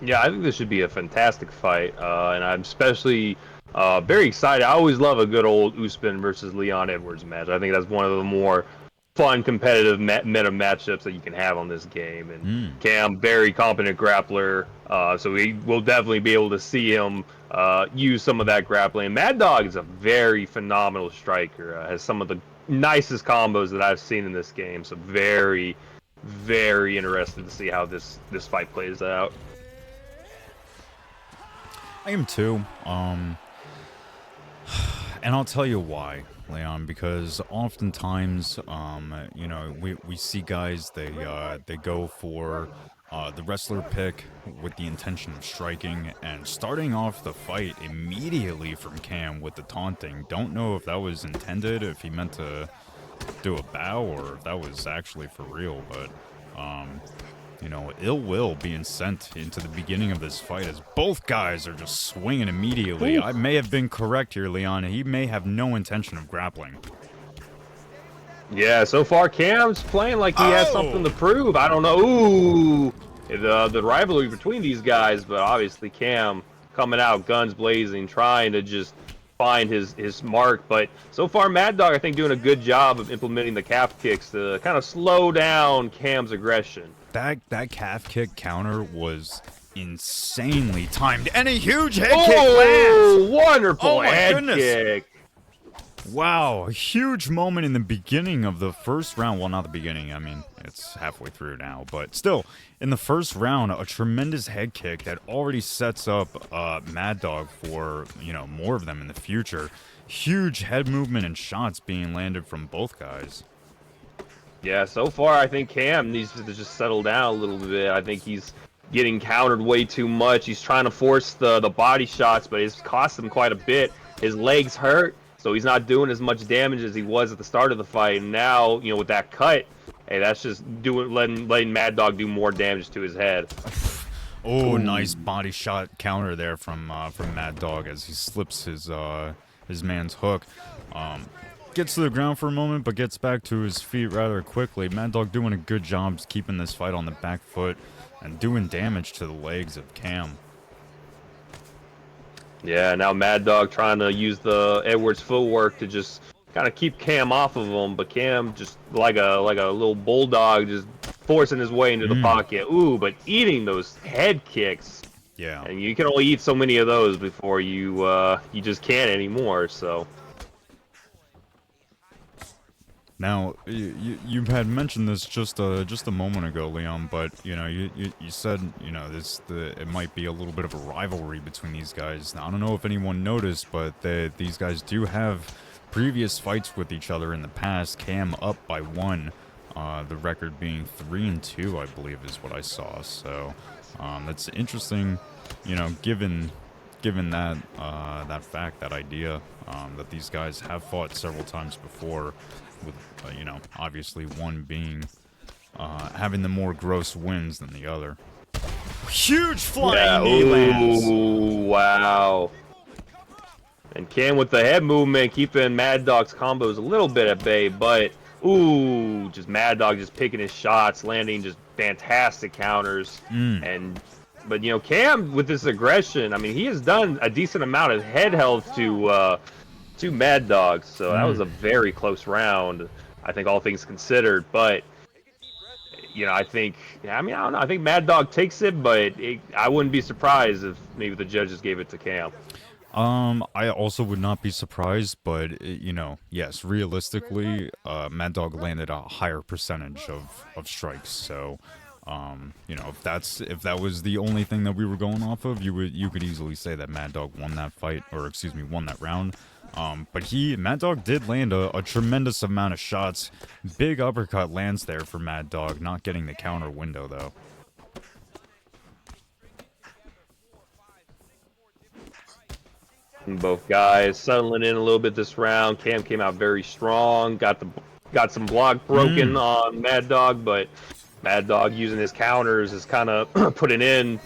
Yeah, I think this should be a fantastic fight, and I'm especially very excited. I always love a good old Usman versus Leon Edwards match. I think that's one of the more fun, competitive meta matchups that you can have on this game. And Hmm. Cam, very competent grappler, so we will definitely be able to see him use some of that grappling. Mad Dog is a very phenomenal striker. Has some of the nicest combos that I've seen in this game. So very, very interested to see how this fight plays out. I am too. And I'll tell you why, Leon, because oftentimes, we see guys they go for the wrestler pick with the intention of striking and starting off the fight immediately from Cam with the taunting. Don't know if that was intended, if he meant to do a bow, or if that was actually for real, but ill will being sent into the beginning of this fight as both guys are just swinging immediately. Ooh. I may have been correct here, Leon. He may have no intention of grappling. Yeah, so far Cam's playing like he has something to Oh! prove. I don't know. Ooh, the rivalry between these guys, but obviously Cam coming out guns blazing, trying to just find his mark. But so far, Mad Dog I think doing a good job of implementing the calf kicks to kind of slow down Cam's aggression. That calf kick counter was insanely timed, and a huge head kick lands! Oh, wonderful Oh my head goodness! kick. Wow, a huge moment in the beginning of the first round. Well, not the beginning. I mean, it's halfway through now, but still, in the first round, a tremendous head kick that already sets up Mad Dog for, more of them in the future. Huge head movement and shots being landed from both guys. Yeah, so far I think Cam needs to just settle down a little bit. I think he's getting countered way too much. He's trying to force the body shots, but it's cost him quite a bit. His legs hurt, so he's not doing as much damage as he was at the start of the fight. And now, with that cut, hey, that's just letting Mad Dog do more damage to his head. Oh, Ooh. nice body shot counter there from Mad Dog as he slips his man's hook. Gets to the ground for a moment, but gets back to his feet rather quickly. Mad Dog doing a good job keeping this fight on the back foot and doing damage to the legs of Cam. Yeah, now Mad Dog trying to use the Edwards footwork to just kind of keep Cam off of him, but Cam just like a little bulldog just forcing his way into the pocket. Ooh, but eating those head kicks. Yeah. And you can only eat so many of those before you just can't anymore, so. Now, you had mentioned this just a moment ago, Leon, but you said it might be a little bit of a rivalry between these guys. Now, I don't know if anyone noticed, but these guys do have previous fights with each other in the past. Cam up by 1, the record being 3-2, I believe, is what I saw. So that's interesting, given that that fact, that idea, that these guys have fought several times before. With obviously one being having the more gross wins than the other. Huge flying knee lands. Ooh, wow. And Cam with the head movement, keeping Mad Dog's combos a little bit at bay, but ooh, just Mad Dog just picking his shots, landing just fantastic counters. But Cam with this aggression, I mean, he has done a decent amount of head health to Mad Dogs, so that was a very close round, I think, all things considered. But I think, I mean, I don't know. I think Mad Dog takes it, but I wouldn't be surprised if maybe the judges gave it to Cam. I also would not be surprised, but yes, realistically, Mad Dog landed a higher percentage of strikes. So, if that was the only thing that we were going off of, you could easily say that Mad Dog won that fight, or excuse me, won that round. But Mad Dog did land a tremendous amount of shots. Big uppercut lands there for Mad Dog, not getting the counter window though. And both guys settling in a little bit this round. Cam came out very strong. Got some block broken on Mad Dog, but Mad Dog using his counters is kind of putting in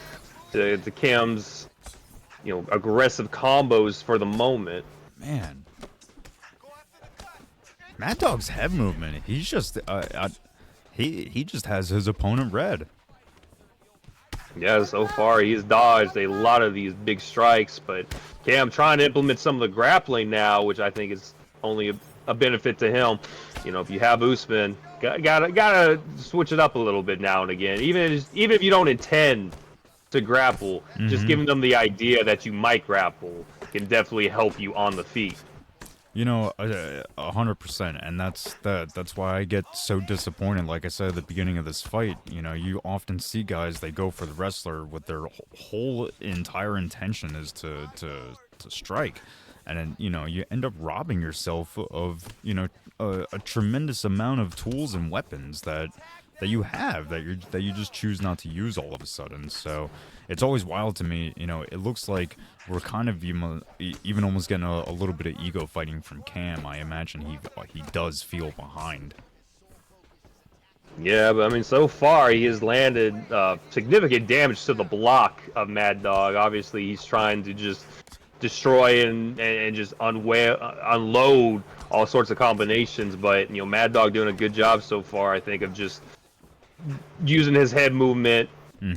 to Cam's aggressive combos for the moment. Man, Mad Dog's head movement, he's just he just has his opponent read. Yeah, so far he's dodged a lot of these big strikes, but Cam trying to implement some of the grappling now, which I think is only a benefit to him. If you have Usman, gotta switch it up a little bit now and again. Even if you don't intend to grapple, just giving them the idea that you might grapple can definitely help you on the feet. 100%, and that's why I get so disappointed. Like I said at the beginning of this fight, you often see guys, they go for the wrestler with their whole entire intention is to strike, and then you end up robbing yourself of a tremendous amount of tools and weapons that you have that you just choose not to use all of a sudden. So it's always wild to me. It looks like we're kind of even almost getting a little bit of ego fighting from Cam. I imagine he does feel behind. Yeah, but I mean, so far he has landed significant damage to the block of Mad Dog. Obviously, he's trying to just destroy and just unload all sorts of combinations. But Mad Dog doing a good job so far, I think, of just using his head movement,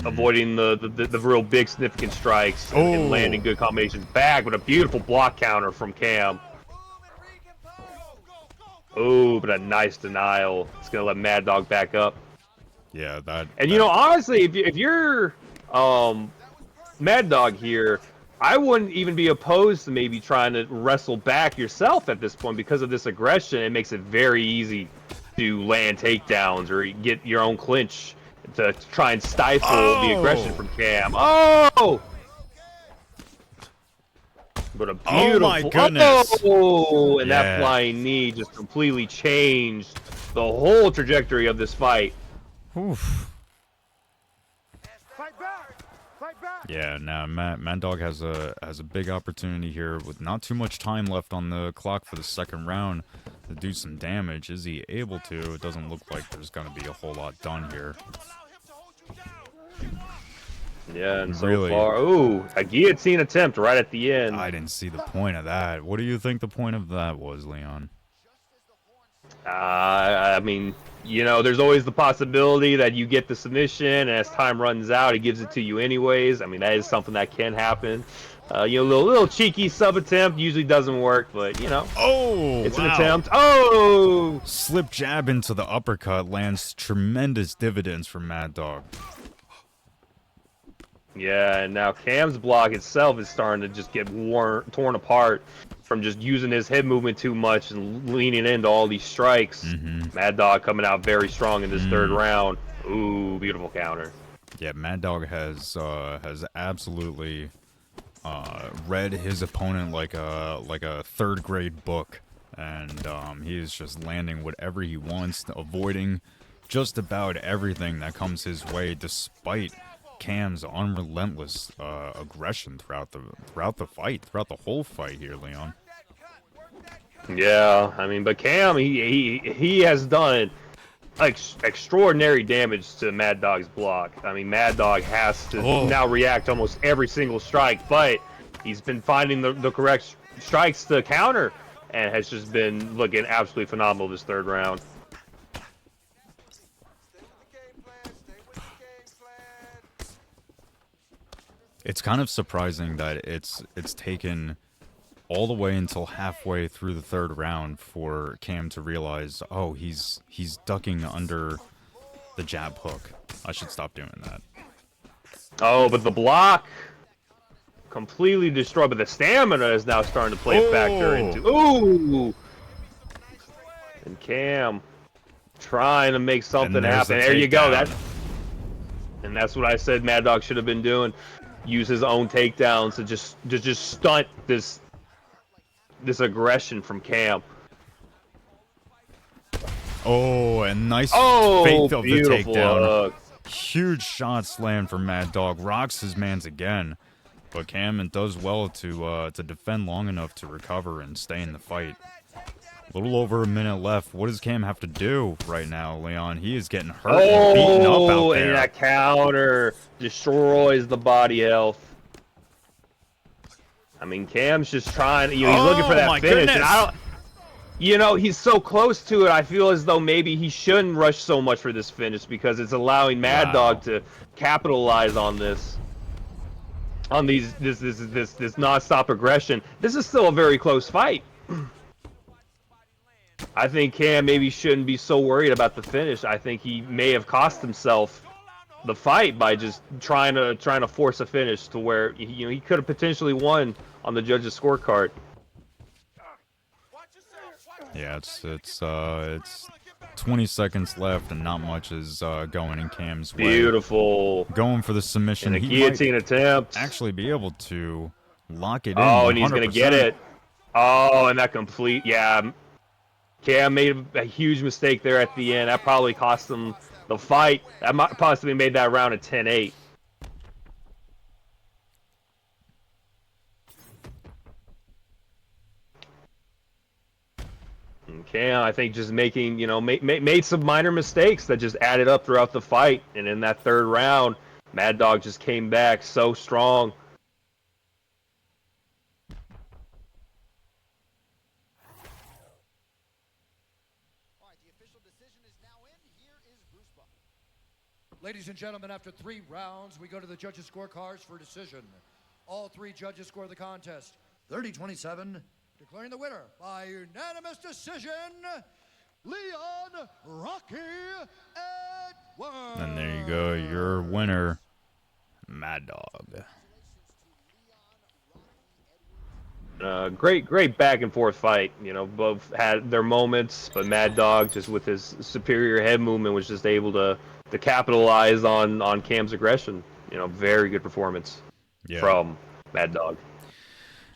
avoiding the real big significant strikes, and landing good combinations back with a beautiful block counter from Cam. Oh, but a nice denial. It's gonna let Mad Dog back up. Yeah, And honestly, if you're Mad Dog here, I wouldn't even be opposed to maybe trying to wrestle back yourself at this point because of this aggression. It makes it very easy to land takedowns or get your own clinch to try and stifle the aggression from Cam. Oh! But a beautiful... Oh my goodness! Oh! And that flying knee just completely changed the whole trajectory of this fight. Oof. Yeah, now Mad Dog has a big opportunity here with not too much time left on the clock for the second round to do some damage. Is he able to? It doesn't look like there's going to be a whole lot done here. Yeah, and so far, ooh, a guillotine attempt right at the end. I didn't see the point of that. What do you think the point of that was, Leon? I mean, there's always the possibility that you get the submission, and as time runs out, he gives it to you anyways. I mean, that is something that can happen. Little cheeky sub attempt usually doesn't work, but it's an attempt. Oh! Slip jab into the uppercut lands tremendous dividends for Mad Dog. Yeah, and now Cam's block itself is starting to just get torn apart from just using his head movement too much and leaning into all these strikes. Mad Dog coming out very strong in this third round. Ooh, beautiful counter. Yeah, Mad Dog has absolutely read his opponent like a third grade book, and he is just landing whatever he wants, avoiding just about everything that comes his way, despite Cam's unrelentless aggression throughout the fight, throughout the whole fight here, Leon. Yeah, I mean, but Cam, he has done extraordinary damage to Mad Dog's block. I mean, Mad Dog has to now react to almost every single strike, but he's been finding the correct strikes to counter, and has just been looking absolutely phenomenal this third round. It's kind of surprising that it's taken all the way until halfway through the third round for Cam to realize, oh, he's ducking under the jab hook. I should stop doing that. Oh, but the block completely destroyed. But the stamina is now starting to play a factor into. Ooh! And Cam trying to make something happen. There you go. And that's what I said Mad Dog should have been doing. Use his own takedowns to just stunt this aggression from Cam. Oh, and nice Oh, fake of the beautiful takedown. hook. Huge shot slam for Mad Dog. Rocks his mans again. But Cam does well to defend long enough to recover and stay in the fight. A little over a minute left. What does Cam have to do right now, Leon? He is getting hurt and beaten up out there. And that counter destroys the body health. I mean, Cam's just trying. He's looking for that finish. Goodness. And I don't. You know, he's so close to it. I feel as though maybe he shouldn't rush so much for this finish because it's allowing Mad Dog to capitalize on this. On this non-stop aggression. This is still a very close fight. I think Cam maybe shouldn't be so worried about the finish. I think he may have cost himself the fight by just trying to force a finish to where he could have potentially won on the judges' scorecard. Yeah, it's 20 seconds left and not much is going in Cam's way. Beautiful. Going for the submission. And a guillotine attempt. Actually be able to lock it in. Oh, and he's 100%. gonna get it. Oh, and that complete. Yeah, Cam made a huge mistake there at the end. That probably cost him the fight. That might possibly made that round a 10-8. Cam, I think, just making, made some minor mistakes that just added up throughout the fight. And in that third round, Mad Dog just came back so strong. Ladies and gentlemen, after 3 rounds, we go to the judges' scorecards for decision. All 3 judges score the contest 30-27, declaring the winner by unanimous decision, Leon Rocky Edwards. And there you go, your winner, Mad Dog. Great back and forth fight. Both had their moments, but Mad Dog, just with his superior head movement, was just able to capitalize on Cam's aggression. Very good performance from Mad Dog.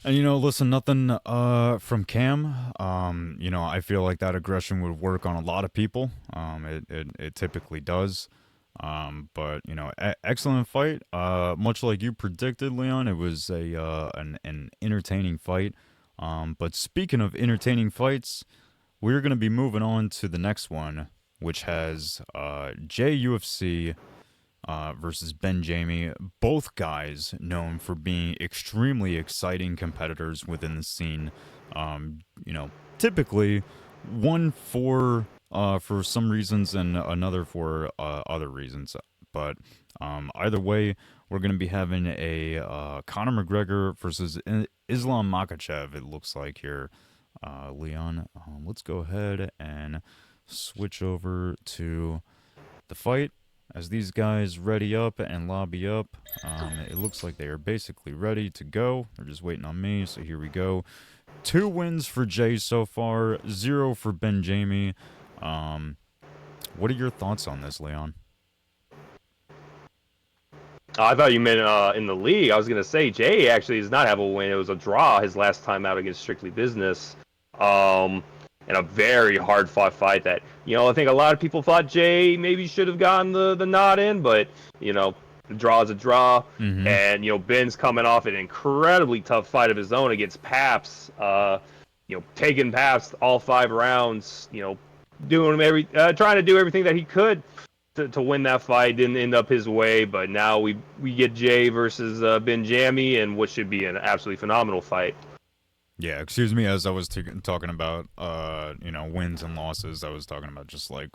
And listen, nothing from Cam. I feel like that aggression would work on a lot of people. It typically does. But excellent fight. Much like you predicted, Leon, it was an entertaining fight. But speaking of entertaining fights, we're gonna be moving on to the next one, which has UFC versus Ben Jamie. Both guys known for being extremely exciting competitors within the scene. Typically one for some reasons and another for other reasons. But either way, we're going to be having a Conor McGregor versus Islam Makhachev, it looks like here, Leon. Let's go ahead and switch over to the fight. As these guys ready up and lobby up, it looks like they are basically ready to go. They're just waiting on me, so here we go. 2 wins for Jay so far, 0 for Ben Jamie. What are your thoughts on this, Leon? I thought you meant in the league. I was going to say Jay actually does not have a win. It was a draw his last time out against Strictly Business. And a very hard-fought fight that, I think a lot of people thought Jay maybe should have gotten the nod in, but, the draw is a draw. Mm-hmm. And, Ben's coming off an incredibly tough fight of his own against Paps, taking Paps all 5 rounds, doing trying to do everything that he could to win that fight. Didn't end up his way, but now we get Jay versus Ben Jamie, and what should be an absolutely phenomenal fight. Yeah, excuse me, as I was talking about, wins and losses, I was talking about just like,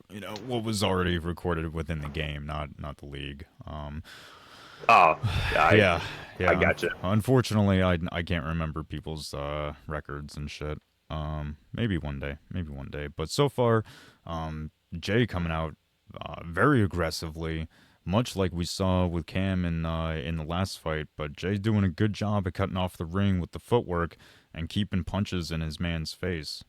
what was already recorded within the game, not the league. Yeah. I gotcha. Unfortunately, I can't remember people's records and shit. Maybe one day. But so far, Jay coming out very aggressively, much like we saw with Cam in the last fight. But Jay's doing a good job of cutting off the ring with the footwork and keeping punches in his man's face.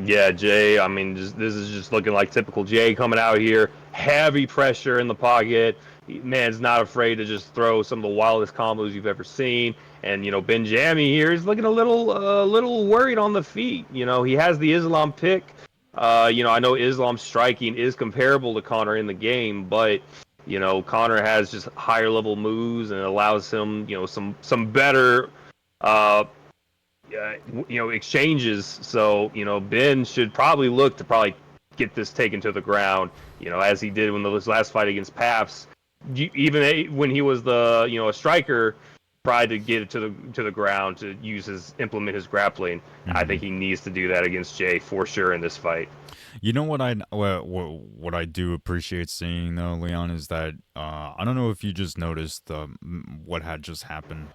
Yeah, Jay. I mean, this is just looking like typical Jay coming out here. Heavy pressure in the pocket. Man's not afraid to just throw some of the wildest combos you've ever seen. And Benjami here is looking a little worried on the feet. He has the Islam pick. I know Islam's striking is comparable to Connor in the game, but Connor has just higher level moves and it allows him some better uh, exchanges. So, Ben should probably look to get this taken to the ground, as he did when his last fight against Paps. Even when he was a striker, tried to get it to the ground to implement his grappling. I Mm-hmm. think he needs to do that against Jay for sure in this fight. You know what I do appreciate seeing though, Leon, is that I don't know if you just noticed what had just happened,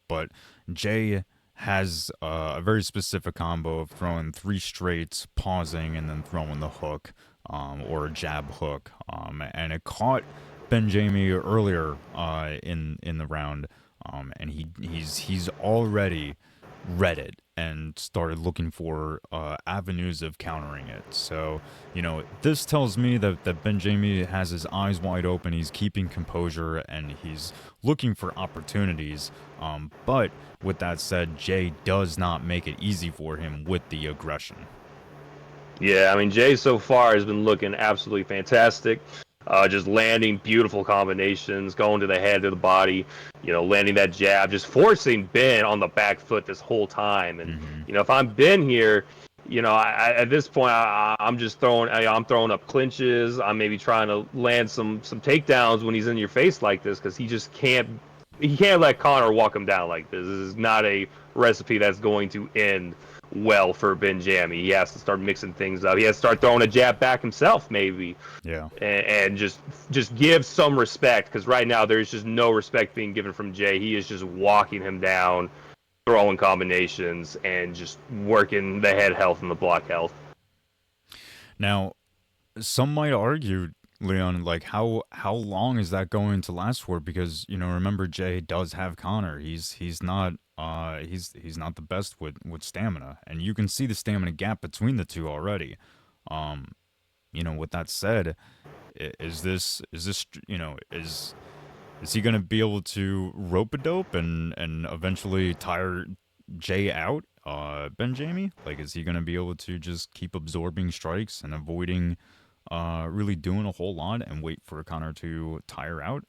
but Jay has a very specific combo of throwing three straights, pausing, and then throwing the hook, or a jab hook, and it caught Benjami earlier in the round, and he's already read it and started looking for avenues of countering it. So, this tells me that Benjami has his eyes wide open, he's keeping composure, and he's looking for opportunities. But with that said, Jay does not make it easy for him with the aggression. Yeah, I mean, Jay so far has been looking absolutely fantastic. Just landing beautiful combinations, going to the head, to the body, landing that jab, just forcing Ben on the back foot this whole time. And, Mm-hmm. if I'm Ben here, at this point, I'm just I'm throwing up clinches. I'm maybe trying to land some takedowns when he's in your face like this because he can't let Connor walk him down like this. This is not a recipe that's going to end well for Benjami. He has to start mixing things up. He has to start throwing a jab back himself, maybe, Yeah. and just give some respect because right now there's just no respect being given from Jay. He is just walking him down, throwing combinations, and just working the head health and the block health. Now, some might argue, Leon, like how long is that going to last for? Because remember, Jay does have Connor. He's not he's not the best with stamina, and you can see the stamina gap between the two already. Um, with that said, is he gonna be able to rope a dope and eventually tire Jay out? Benjami, like, is he gonna be able to just keep absorbing strikes and avoiding really doing a whole lot and wait for Connor to tire out?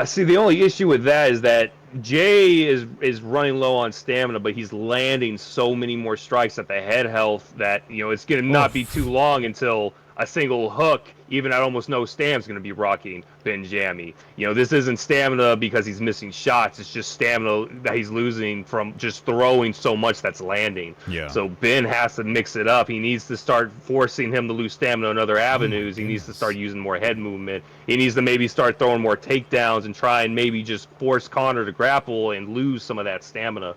See, the only issue with that is that Jay is running low on stamina, but he's landing so many more strikes at the head health that it's gonna Oh, not be too long until a single hook, even at almost no stam, is gonna be rocking Benjami. This isn't stamina because he's missing shots; it's just stamina that he's losing from just throwing so much that's landing. yeah. So Ben has to mix it up. He needs to start forcing him to lose stamina in other Oh my avenues. He needs to start goodness. using more head movement. He needs to maybe start throwing more takedowns and try and maybe just force Connor to grapple and lose some of that stamina.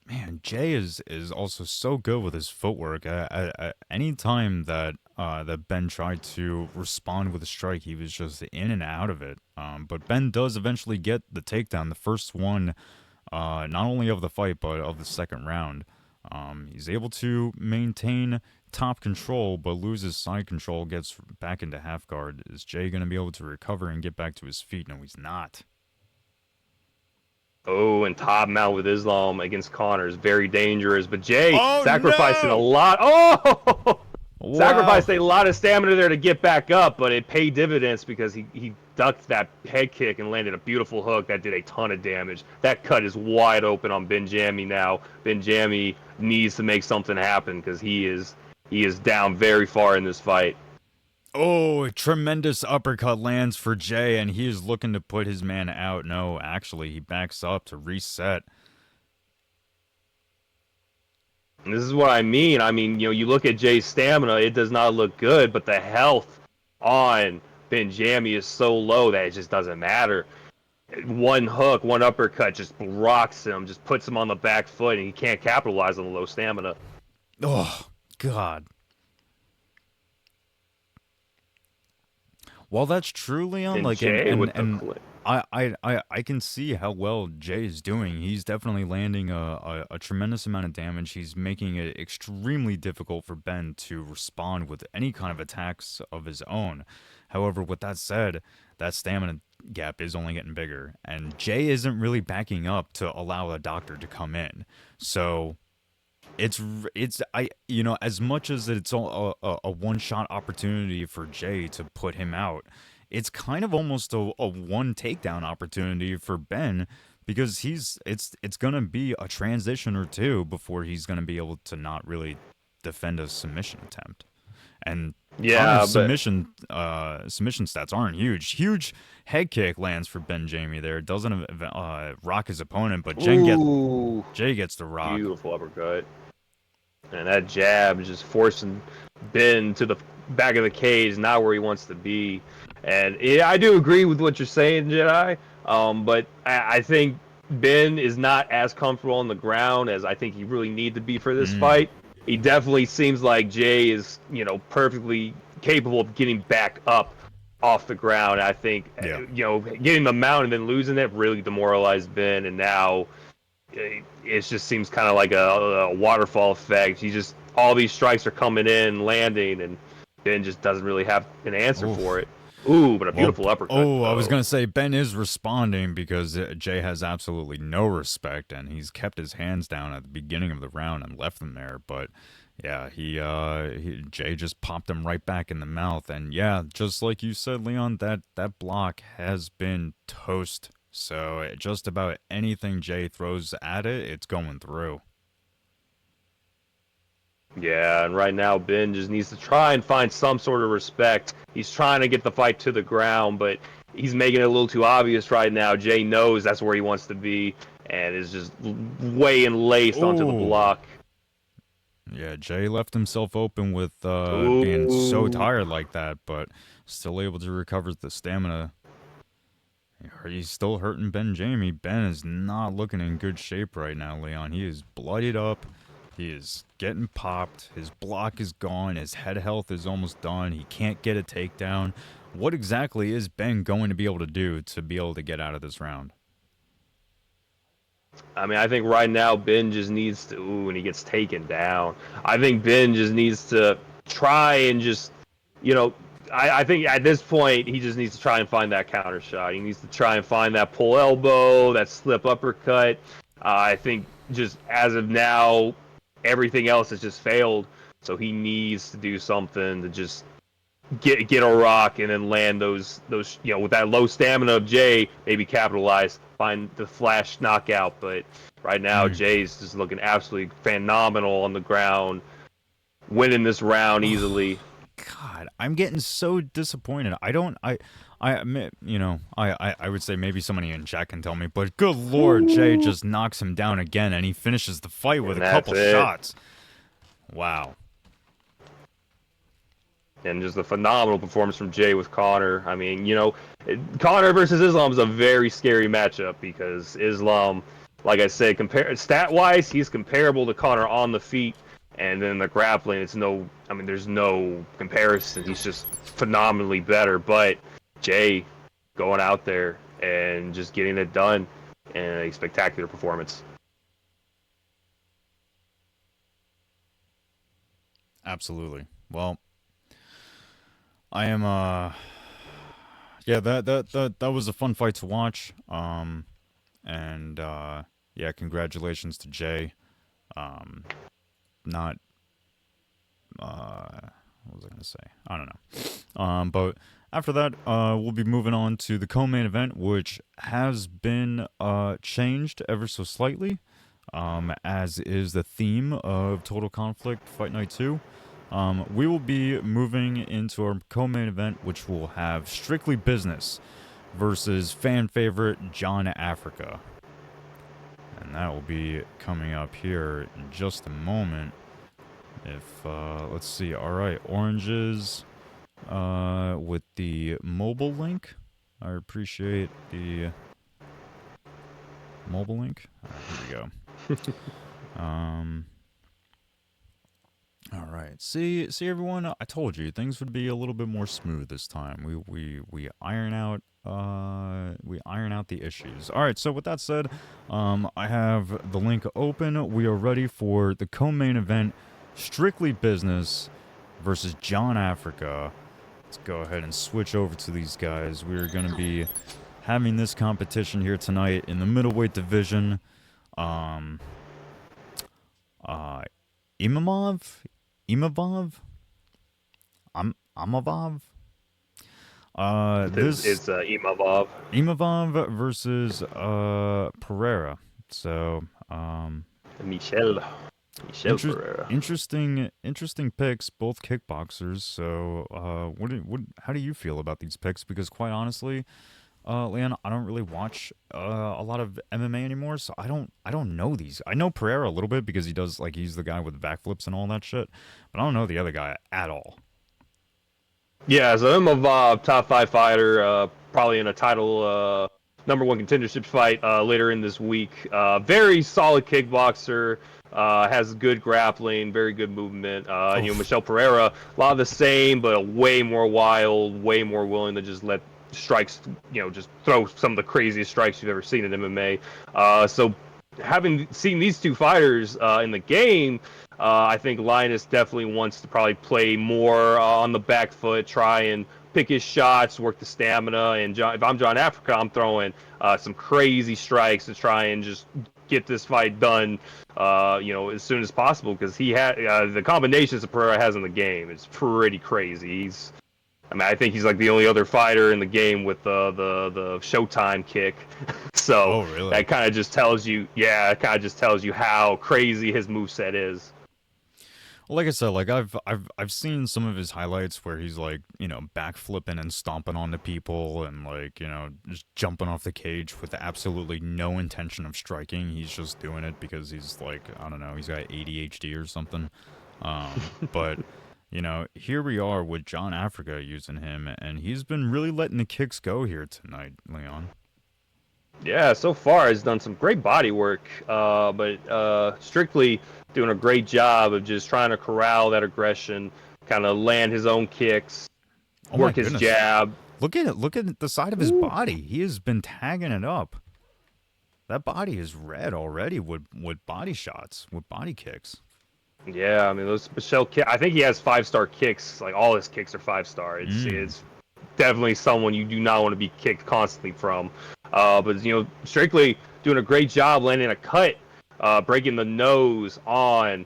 Man, Jay is also so good with his footwork. Any time that Ben tried to respond with a strike, he was just in and out of it. But Ben does eventually get the takedown, the first one, not only of the fight but of the second round. He's able to maintain top control, but loses side control, gets back into half guard. Is Jay going to be able to recover and get back to his feet? No, he's not. Oh, and top mount with Islam against Connor is very dangerous. But Jay Oh sacrificing a no! lot. Oh, Wow. sacrificed a lot of stamina there to get back up, but it paid dividends because he ducked that head kick and landed a beautiful hook that did a ton of damage. That cut is wide open on Benjami now. Benjami needs to make something happen because he is down very far in this fight. Oh, a tremendous uppercut lands for Jay, and he is looking to put his man out. No, actually, he backs up to reset. And this is what I mean. I mean, you look at Jay's stamina, it does not look good, but the health on Benjami is so low that it just doesn't matter. One hook, one uppercut just rocks him, just puts him on the back foot, and he can't capitalize on the low stamina. Oh, God. Well, that's true, Leon. And Like, Jay with the I can see how well Jay is doing. He's definitely landing a tremendous amount of damage. He's making it extremely difficult for Ben to respond with any kind of attacks of his own. However, with that said, that stamina gap is only getting bigger, and Jay isn't really backing up to allow a doctor to come in. So it's I you know, as much as it's a one shot opportunity for Jay to put him out, it's kind of almost a one takedown opportunity for Ben, because it's gonna be a transition or two before he's gonna be able to not really defend a submission attempt. And yeah, Connor's but submission stats aren't huge. Huge head kick lands for Ben Jamie there. Doesn't rock his opponent, but ooh, Jay gets the rock. beautiful uppercut. And that jab is just forcing Ben to the back of the cage, not where he wants to be. And yeah, I do agree with what you're saying, Jedi. But I think Ben is not as comfortable on the ground as I think he really need to be for this Mm, fight. He definitely seems like Jay is, perfectly capable of getting back up off the ground. I think, yeah. getting the mount and then losing it really demoralized Ben. And now it just seems kind of like a waterfall effect. He just all these strikes are coming in, landing, and Ben just doesn't really have an answer for Oof. it. Ooh, but a Well, beautiful uppercut I was though. gonna say Ben is responding because Jay has absolutely no respect, and he's kept his hands down at the beginning of the round and left them there. But yeah, Jay just popped him right back in the mouth, and yeah, just like you said, Leon, that block has been toast. So just about anything Jay throws at it, it's going through. Yeah, and right now Ben just needs to try and find some sort of respect. He's trying to get the fight to the ground, but he's making it a little too obvious right now. Jay knows that's where he wants to be, and is just way laced onto the Oh, block. yeah, Jay left himself open with being so Ooh. tired like that, but still able to recover the stamina. He's still hurting Ben Jamie. Ben is not looking in good shape right now, Leon. He is bloodied up. He is getting popped. His block is gone. His head health is almost done. He can't get a takedown. What exactly is Ben going to be able to do to be able to get out of this round? I mean, I think right now Ben just needs to. Ooh, and he gets taken down. I think Ben just needs to try and just, you know, I think at this point he just needs to try and find that counter shot. He needs to try and find that pull elbow, that slip uppercut. I think just as of now, everything else has just failed. So he needs to do something to just get a rock and then land those with that low stamina of Jay, maybe capitalize, find the flash knockout. But right now Mm. Jay's just looking absolutely phenomenal on the ground, winning this round easily. God, I'm getting so disappointed. I don't. I would say maybe somebody in chat can tell me, but good lord, Jay just knocks him down again, and he finishes the fight with And a that's couple it. shots. Wow. And just a phenomenal performance from Jay with Connor. I mean, Connor versus Islam is a very scary matchup because Islam, like I said, stat wise, he's comparable to Connor on the feet, and then the grappling, there's no comparison. He's just phenomenally better. But Jay going out there and just getting it done in a spectacular performance. Absolutely. Well, I am. Yeah, that was a fun fight to watch. And yeah, congratulations to Jay. Not what was I gonna say? I don't know. But after that, we'll be moving on to the co-main event, which has been changed ever so slightly, as is the theme of Total Conflict Fight Night 2. We will be moving into our co-main event, which will have Strictly Business versus fan favorite John Africa. And that will be coming up here in just a moment. If, let's see, alright, oranges with the mobile link. I appreciate the mobile link. Here we go. All right. See everyone, I told you things would be a little bit more smooth this time. We iron out the issues. All right. So with that said, I have the link open. We are ready for the co-main event, Strictly Business versus John Africa. Let's go ahead and switch over to these guys. We're going to be having this competition here tonight in the middleweight division. Um uh Imamov? Imavov? Amavov? This It's Imavov. Imavov versus Pereira. So, Michel. Michel Pereira. interesting picks, both kickboxers. So, how do you feel about these picks? Because quite honestly, Leon, I don't really watch a lot of MMA anymore, so I don't know these. I know Pereira a little bit because he does like he's the guy with the backflips and all that shit, but I don't know the other guy at all. Yeah, so I'm a top 5 fighter, probably in a title #1 contendership fight later in this week. Very solid kickboxer, has good grappling, very good movement. Oof. Michel Pereira, a lot of the same, but way more wild, way more willing to just let strikes, just throw some of the craziest strikes you've ever seen in MMA. So having seen these two fighters in the game, I think Linus definitely wants to probably play more on the back foot, try and pick his shots, work the stamina. And if I'm John Africa, I'm throwing some crazy strikes to try and just get this fight done, as soon as possible, because he had the combinations that Pereira has in the game is pretty crazy. I think he's like the only other fighter in the game with the Showtime kick. So Oh, really? that kind of just tells you, yeah, it kind of just tells you how crazy his moveset is. Well, like I said, like I've seen some of his highlights where he's like, backflipping and stomping onto people and like, just jumping off the cage with absolutely no intention of striking. He's just doing it because he's like, I don't know, he's got ADHD or something. But here we are with John Africa using him, and he's been really letting the kicks go here tonight, Leon. Yeah, so far he's done some great body work, but Strictly doing a great job of just trying to corral that aggression, kind of land his own kicks, Oh my work his goodness. jab. Look at it. Look at the side of his Ooh. body. He has been tagging it up. That body is red already with body shots, with body kicks. Yeah, I mean those Michelle kick. I think he has 5-star kicks. Like all his kicks are 5-star. Mm. It's definitely someone you do not want to be kicked constantly from. But Strictly doing a great job landing a cut, breaking the nose on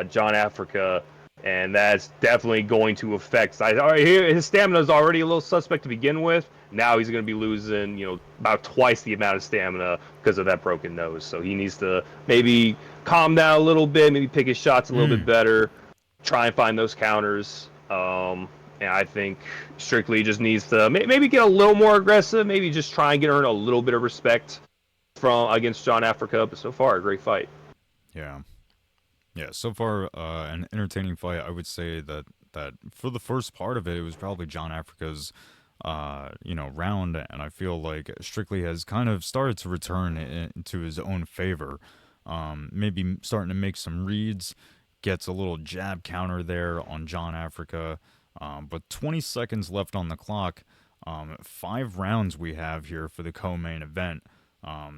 John Africa, and that's definitely going to affect. His stamina is already a little suspect to begin with. Now he's going to be losing, about twice the amount of stamina because of that broken nose. So he needs to maybe calm down a little bit, maybe pick his shots a little bit Mm. better, try and find those counters. And I think Strictly just needs to maybe get a little more aggressive, maybe just try and get earn a little bit of respect from against John Africa. But so far, a great fight. Yeah. Yeah, so far, an entertaining fight. I would say that for the first part of it, it was probably John Africa's, round, and I feel like Strictly has kind of started to return into his own favor. Maybe starting to make some reads, gets a little jab counter there on John Africa, but 20 seconds left on the clock. 5 rounds we have here for the co-main event.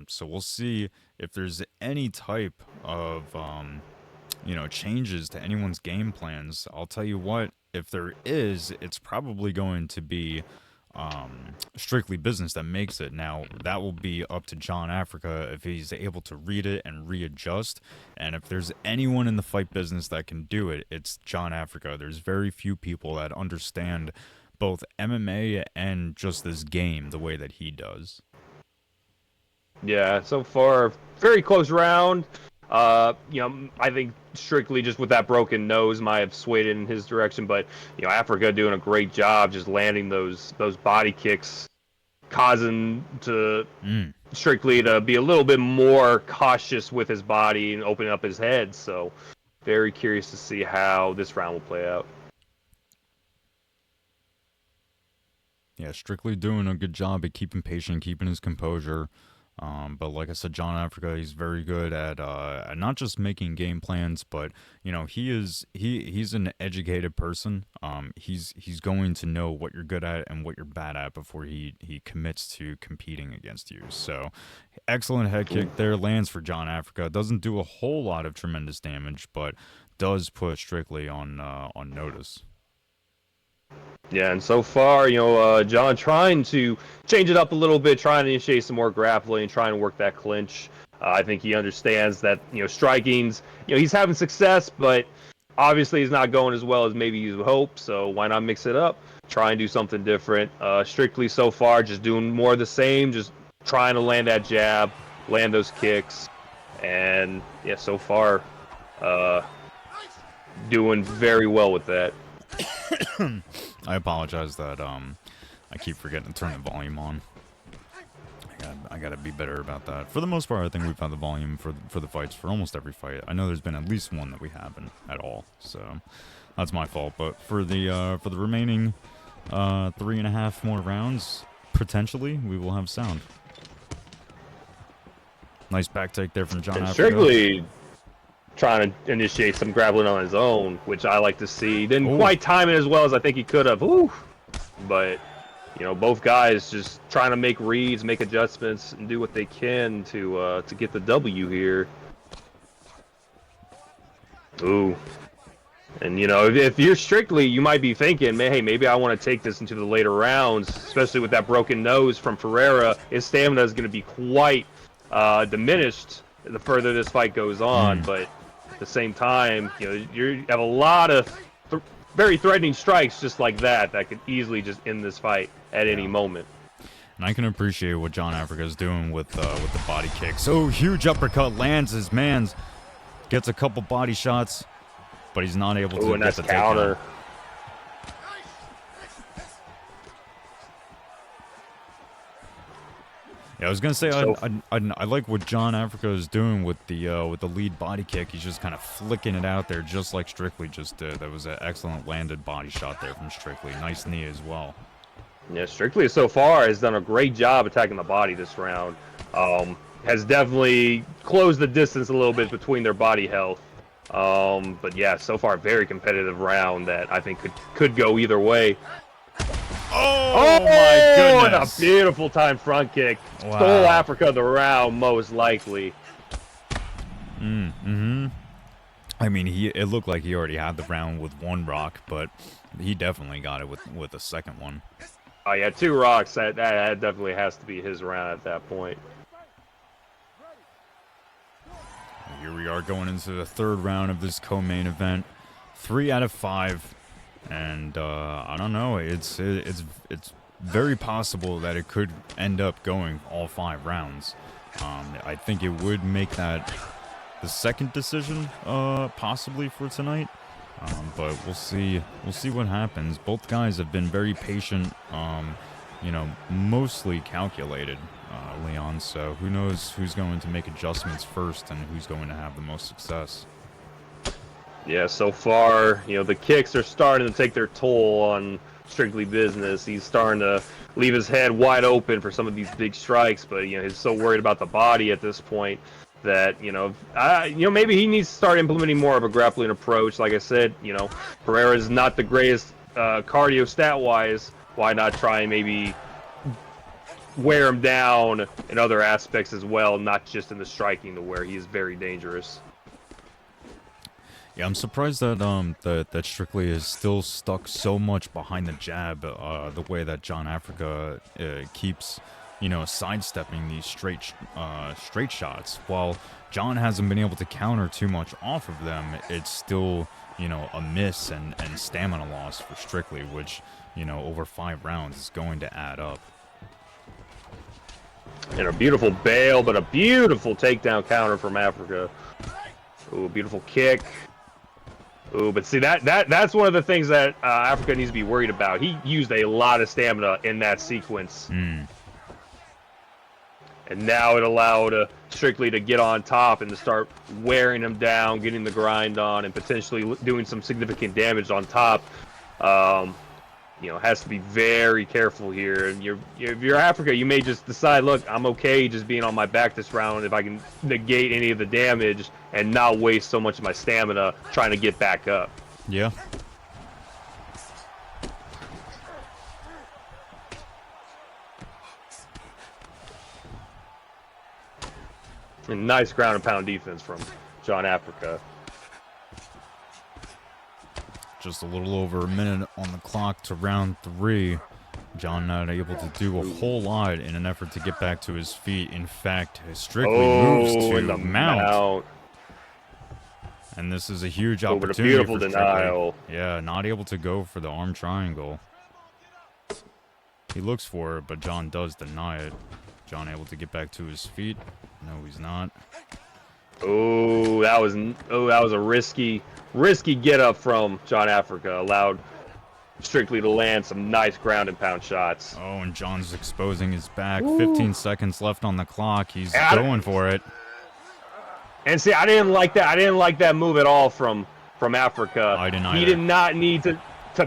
So we'll see if there's any type of changes to anyone's game plans. I'll tell you what, if there is, it's probably going to be Strictly Business that makes it. Now, that will be up to John Africa if he's able to read it and readjust. And if there's anyone in the fight business that can do it, it's John Africa. There's very few people that understand both MMA and just this game the way that he does. Yeah, so far, very close round. I think Strictly just with that broken nose might have swayed it in his direction, but Africa doing a great job just landing those body kicks, causing to Mm. Strictly to be a little bit more cautious with his body and open up his head. So, very curious to see how this round will play out. Yeah, Strictly doing a good job at keeping patient, keeping his composure. But like I said, John Africa, he's very good at not just making game plans, but he's an educated person. He's going to know what you're good at and what you're bad at before he commits to competing against you. So excellent head kick there, lands for John Africa. Doesn't do a whole lot of tremendous damage, but does put Strictly on notice. Yeah, and so far, John trying to change it up a little bit, trying to initiate some more grappling, trying to work that clinch. I think he understands that, striking's, he's having success, but obviously he's not going as well as maybe you hope, so why not mix it up? Try and do something different. Strictly so far, just doing more of the same, just trying to land that jab, land those kicks, and yeah, so far, doing very well with that. I apologize that I keep forgetting to turn the volume on. I gotta be better about that. For the most part, I think we've had the volume for the fights for almost every fight. I know there's been at least one that we haven't at all, so that's my fault. But for the remaining 3.5 more rounds, potentially we will have sound. Nice back take there from John Africa. Strictly trying to initiate some grappling on his own, which I like to see. Didn't quite time it as well as I think he could have. Ooh. But, both guys just trying to make reads, make adjustments, and do what they can to get the W here. Ooh. And, if you're Strictly, you might be thinking, hey, maybe I want to take this into the later rounds, especially with that broken nose from Ferreira. His stamina is going to be quite diminished the further this fight goes on, but at the same time, you have a lot of very threatening strikes just like that could easily just end this fight at any moment. And I can appreciate what John Africa is doing with the body kicks. Oh, huge uppercut lands his man's, gets a couple body shots, but he's not able to get the counter. Yeah, I was gonna say I like what John Africa is doing with the lead body kick. He's just kind of flicking it out there, just like Strictly just did. That was an excellent landed body shot there from Strictly. Nice knee as well. Yeah, Strictly so far has done a great job attacking the body this round. Has definitely closed the distance a little bit between their body health. But yeah, so far very competitive round that I think could go either way. Oh my goodness! And a beautiful time front kick. Wow. Stole Africa the round, most likely. I mean, it looked like he already had the round with one rock, but he definitely got it with the second one. Oh yeah, 2 rocks. That definitely has to be his round at that point. Here we are going into the 3rd round of this co-main event. 3 out of 5. And I don't know. It's very possible that it could end up going all 5 rounds. I think it would make that the second decision possibly for tonight. But we'll see. We'll see what happens. Both guys have been very patient. Mostly calculated, Leon. So who knows who's going to make adjustments first and who's going to have the most success. Yeah, so far, the kicks are starting to take their toll on Strictly Business. He's starting to leave his head wide open for some of these big strikes, but he's so worried about the body at this point that maybe he needs to start implementing more of a grappling approach. Like I said, Pereira is not the greatest cardio stat-wise. Why not try and maybe wear him down in other aspects as well, not just in the striking, to where he is very dangerous. Yeah, I'm surprised that that Strictly is still stuck so much behind the jab, the way that John Africa keeps, sidestepping these straight shots. While John hasn't been able to counter too much off of them, it's still, a miss and stamina loss for Strictly, which, over 5 rounds is going to add up. And a beautiful bail, but a beautiful takedown counter from Africa. Ooh, beautiful kick. Ooh, but see, that's one of the things that Africa needs to be worried about. He used a lot of stamina in that sequence. And now it allowed Strictly to get on top and to start wearing him down, getting the grind on, and potentially doing some significant damage on top. has to be very careful here. And if you're Africa, you may just decide, look, I'm okay just being on my back this round if I can negate any of the damage and not waste so much of my stamina trying to get back up. Yeah. And nice ground and pound defense from John Africa. Just a little over a minute on the clock to round 3. John not able to do a whole lot in an effort to get back to his feet. In fact, Strictly moves to the mount. And this is a huge opportunity but a beautiful for denial. Strictly. Yeah, not able to go for the arm triangle. He looks for it, but John does deny it. John able to get back to his feet. No, he's not. Oh, that was a risky get up from John Africa. Allowed Strictly to land some nice ground and pound shots. Oh, and John's exposing his back. 15 seconds left on the clock. He's going for it. And see, I didn't like that. I didn't like that move at all from Africa. I didn't either. He did not need to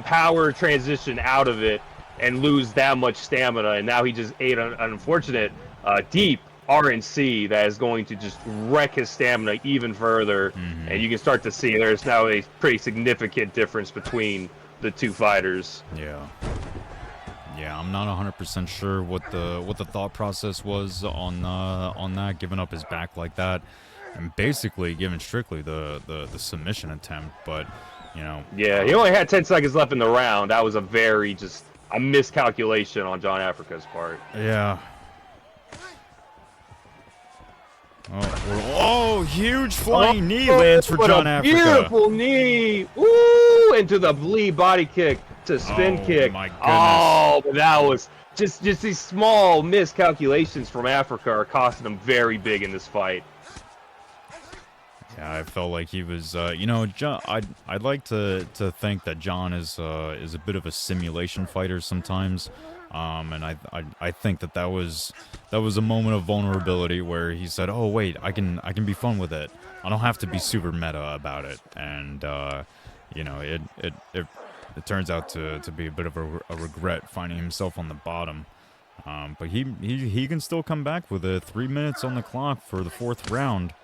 power transition out of it and lose that much stamina. And now he just ate an unfortunate deep RNC that is going to just wreck his stamina even further. Mm-hmm. And you can start to see there's now a pretty significant difference between the two fighters. Yeah. Yeah, I'm not 100% sure what the thought process was on that, giving up his back like that, and basically giving Strictly the submission attempt. But yeah, he only had 10 seconds left in the round. That was a miscalculation on John Africa's part. Yeah. Oh, huge flying knee lands for John Africa. Beautiful knee. Ooh, into the lead body kick to spin kick. My goodness. Oh, but that was just these small miscalculations from Africa are costing him very big in this fight. Yeah, I felt like he was, John. I'd like to think that John is a bit of a simulation fighter sometimes, and I think that was a moment of vulnerability where he said, "Oh wait, I can be fun with it. I don't have to be super meta about it." And it turns out to be a bit of a regret finding himself on the bottom. But he can still come back with 3 minutes on the clock for the 4th round.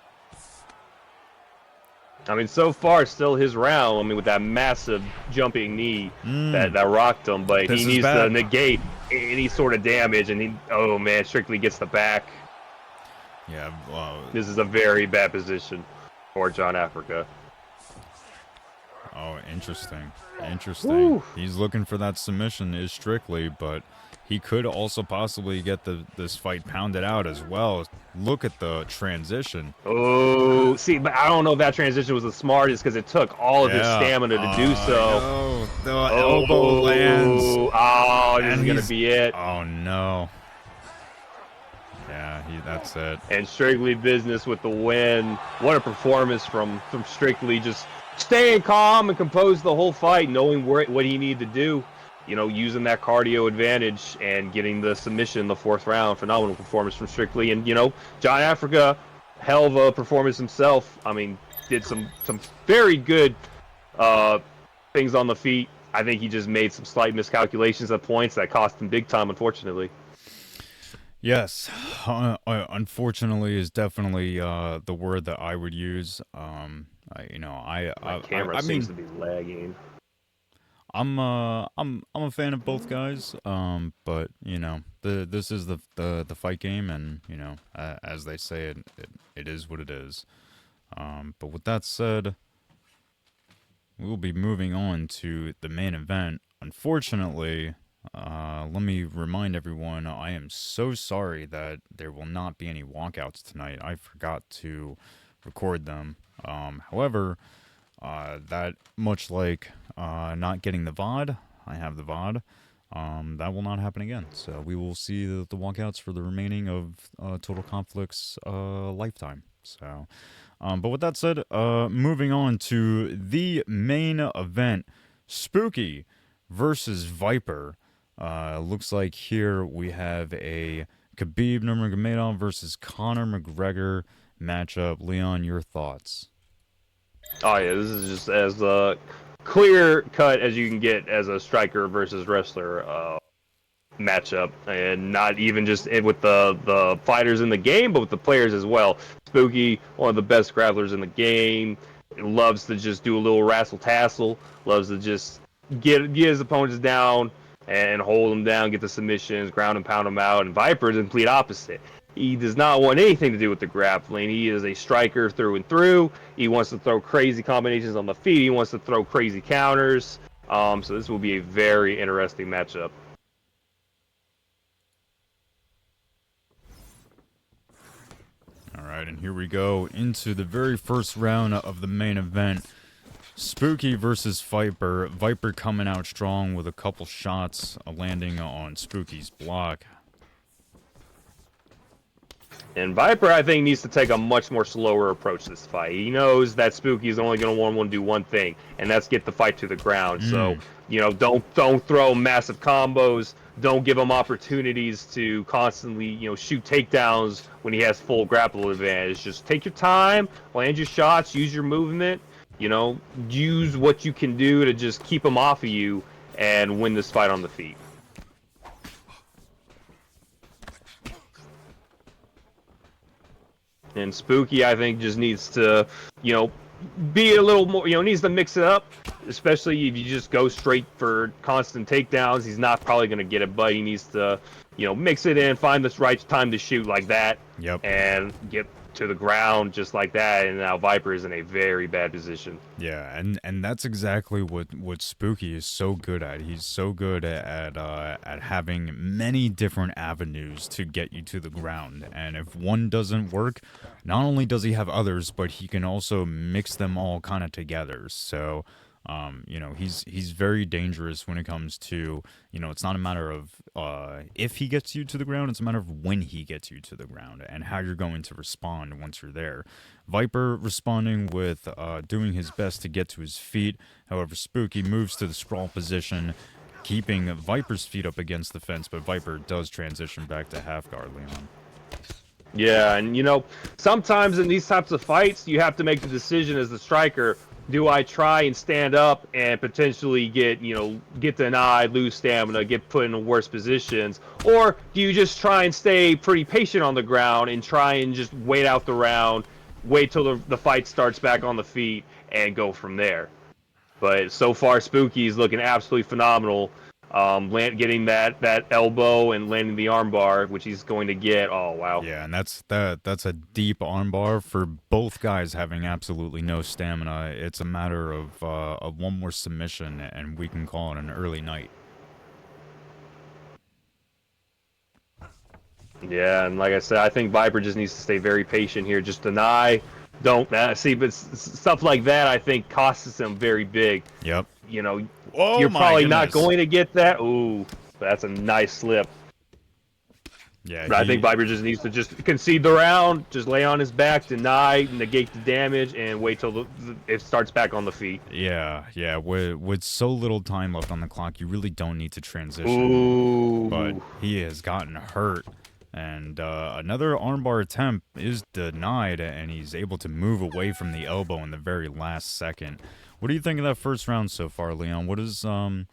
I mean, so far, still his round. I mean, with that massive jumping knee that rocked him, but he needs to negate any sort of damage, and oh man, Strictly gets the back. Yeah, this is a very bad position for John Africa. Oh, interesting. Interesting. Woo. He's looking for that submission, is Strictly, but he could also possibly get this fight pounded out as well. Look at the transition. Oh, see, but I don't know if that transition was the smartest because it took all of his stamina to do so. No. The elbow lands. Oh, this is going to be it. Oh, no. Yeah, that's it. And Strictly business with the win. What a performance from Strictly, just staying calm and composed the whole fight, knowing what he needed to do. Using that cardio advantage and getting the submission in the 4th round. Phenomenal performance from Strictly. And, John Africa, hell of a performance himself. I mean, did some very good things on the feet. I think he just made some slight miscalculations at points that cost him big time, unfortunately. Yes. Unfortunately is definitely the word that I would use. My camera seems to be lagging. I'm a fan of both guys, but this is the fight game, and as they say, it is what it is. But with that said, we will be moving on to the main event. Unfortunately, let me remind everyone, I am so sorry that there will not be any walkouts tonight. I forgot to record them. However, that much like not getting the VOD, I have the VOD, that will not happen again. So we will see the walkouts for the remaining of Total Conflict's lifetime. So, but with that said, moving on to the main event, Spooky versus Viper. Looks like here we have a Khabib Nurmagomedov versus Conor McGregor matchup. Leon, your thoughts? Oh yeah, this is just as clear cut as you can get as a striker versus wrestler matchup, and not even just with the fighters in the game, but with the players as well. Spooky, one of the best grapplers in the game, loves to just do a little wrestle tassel, loves to just get his opponents down and hold them down, get the submissions, ground and pound them out. And Viper is the complete opposite. He does not want anything to do with the grappling. He is a striker through and through. He wants to throw crazy combinations on the feet. He wants to throw crazy counters. So this will be a very interesting matchup. All right, and here we go into the very first round of the main event. Spooky versus Viper. Viper coming out strong with a couple shots landing on Spooky's block. And Viper, I think, needs to take a much more slower approach this fight. He knows that Spooky is only going to want to do one thing, and that's get the fight to the ground. So, don't throw massive combos. Don't give him opportunities to constantly, shoot takedowns when he has full grapple advantage. Just take your time, land your shots, use your movement. Use what you can do to just keep him off of you and win this fight on the feet. And Spooky, I think, just needs to, be a little more, needs to mix it up, especially if you just go straight for constant takedowns. He's not probably going to get it, but he needs to, mix it in, find this right time to shoot like that, and get to the ground just like that. And now Viper is in a very bad position. Yeah, and that's exactly what Spooky is so good at. He's so good at having many different avenues to get you to the ground. And if one doesn't work, not only does he have others, but he can also mix them all kind of together. So, he's very dangerous when it comes to, it's not a matter of if he gets you to the ground, it's a matter of when he gets you to the ground and how you're going to respond once you're there. Viper responding with doing his best to get to his feet. However, Spooky moves to the sprawl position, keeping Viper's feet up against the fence, but Viper does transition back to half guard, Leon. Yeah, and sometimes in these types of fights, you have to make the decision as the striker. Do I try and stand up and potentially get denied, lose stamina, get put in worse positions? Or do you just try and stay pretty patient on the ground and try and just wait out the round, wait till the fight starts back on the feet, and go from there? But so far, Spooky's looking absolutely phenomenal. Getting that elbow and landing the armbar, which he's going to get. Oh wow! Yeah, and that's a deep armbar for both guys having absolutely no stamina. It's a matter of one more submission, and we can call it an early night. Yeah, and like I said, I think Viper just needs to stay very patient here. Just deny, don't see, but stuff like that I think costs him very big. Yep. Oh, you're probably not going to get that. Ooh, that's a nice slip. Yeah, I think Viper just needs to just concede the round, just lay on his back, deny, negate the damage, and wait till it starts back on the feet. Yeah. With so little time left on the clock, you really don't need to transition. Ooh. But he has gotten hurt. And another armbar attempt is denied, and he's able to move away from the elbow in the very last second. What do you think of that first round so far, Leon? What is what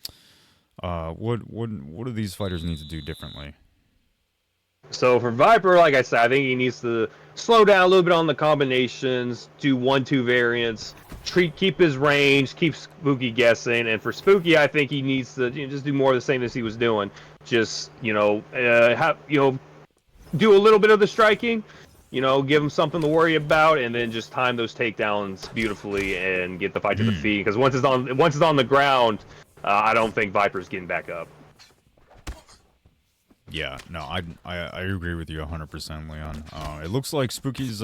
do these fighters need to do differently? So for Viper, like I said, I think he needs to slow down a little bit on the combinations, do 1-2 variants, keep his range, keep Spooky guessing. And for Spooky, I think he needs to just do more of the same as he was doing. Just do a little bit of the striking, give him something to worry about, and then just time those takedowns beautifully and get the fight to the feet. Because once it's on the ground, I don't think Viper's getting back up. Yeah, no, I agree with you 100%, Leon. It looks like Spooky's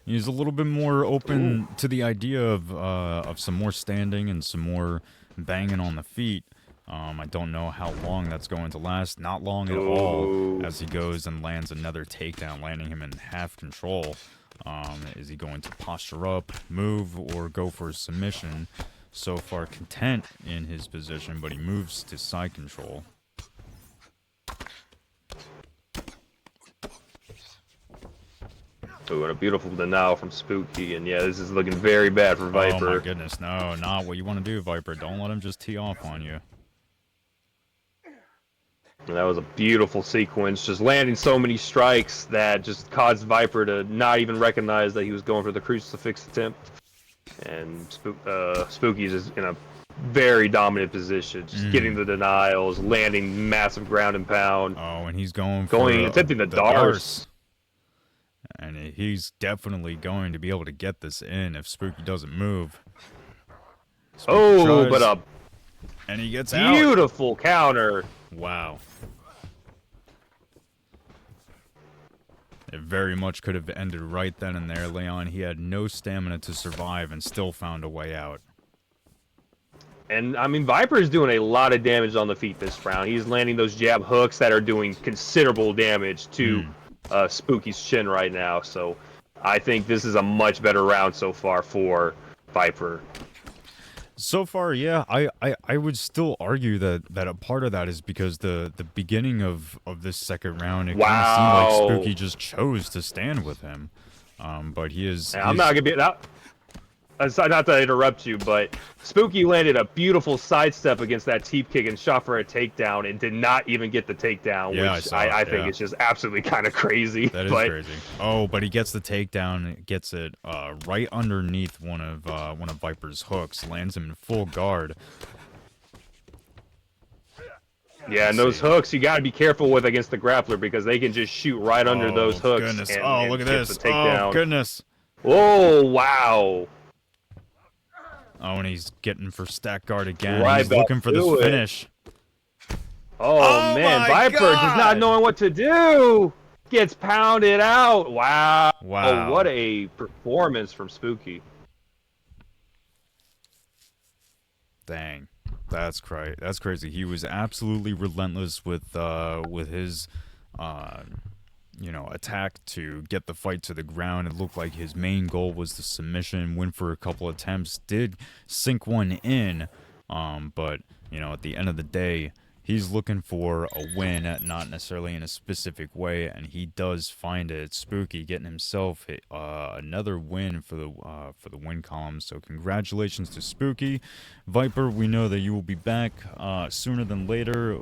he's a little bit more open to the idea of some more standing and some more banging on the feet. I don't know how long that's going to last. Not long at all, as he goes and lands another takedown, landing him in half control. Is he going to posture up, move, or go for a submission? So far content in his position, but he moves to side control. Ooh, and a beautiful denial from Spooky. And yeah, this is looking very bad for Viper. Oh my goodness, no, not what you want to do, Viper. Don't let him just tee off on you. And that was a beautiful sequence, just landing so many strikes that just caused Viper to not even recognize that he was going for the crucifix attempt. And Spooky's is in a very dominant position, just getting the denials, landing massive ground and pound. Oh, and he's going for attempting the Darce. And he's definitely going to be able to get this in if Spooky doesn't move. Spooky tries, but a and he gets out. Beautiful counter. Wow. It very much could have ended right then and there, Leon. He had no stamina to survive and still found a way out. And, I mean, Viper is doing a lot of damage on the feet this round. He's landing those jab hooks that are doing considerable damage to Spooky's chin right now. So I think this is a much better round so far for Viper. So far, yeah, I would still argue that a part of that is because the beginning of this second round, it kind of seemed like Spooky just chose to stand with him. But he is... I'm not going to be... Not to interrupt you, but Spooky landed a beautiful sidestep against that teep kick and shot for a takedown and did not even get the takedown, which I think is just absolutely kind of crazy. That is crazy. Oh, but he gets the takedown, gets it right underneath one of Viper's hooks, lands him in full guard. Yeah, and those hooks you got to be careful with against the grappler because they can just shoot right under those hooks. Goodness. And look at this. Oh, goodness. Oh, wow. Oh, and he's getting for stack guard again. He's looking for this finish. Oh man, Viper just not knowing what to do. Gets pounded out. Wow. Wow. Oh, what a performance from Spooky. Dang. That's crazy. He was absolutely relentless with his attack to get the fight to the ground. It looked like his main goal was the submission, win for a couple attempts, did sink one in, but, at the end of the day, he's looking for a win, not necessarily in a specific way, and he does find it. Spooky getting himself another win for the win column, so congratulations to Spooky. Viper, we know that you will be back sooner than later.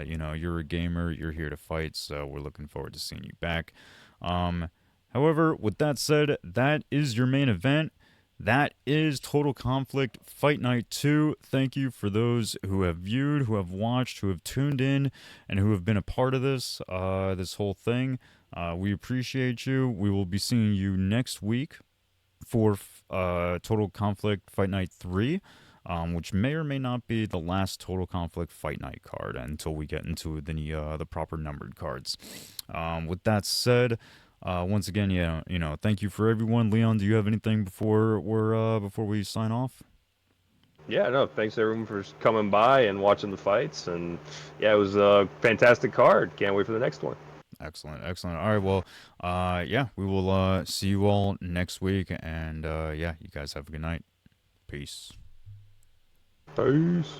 You're a gamer, you're here to fight, so we're looking forward to seeing you back. However, with that said, that is your main event. That is Total Conflict Fight Night 2. Thank you for those who have viewed, who have watched, who have tuned in, and who have been a part of this whole thing. We appreciate you. We will be seeing you next week for Total Conflict Fight Night 3, which may or may not be the last Total Conflict Fight Night card until we get into the proper numbered cards. With that said, once again, thank you for everyone. Leon, do you have anything before we sign off? Yeah, no, thanks everyone for coming by and watching the fights, and yeah, it was a fantastic card. Can't wait for the next one. Excellent. All right, well, we will see you all next week, and you guys have a good night. Peace. Peace.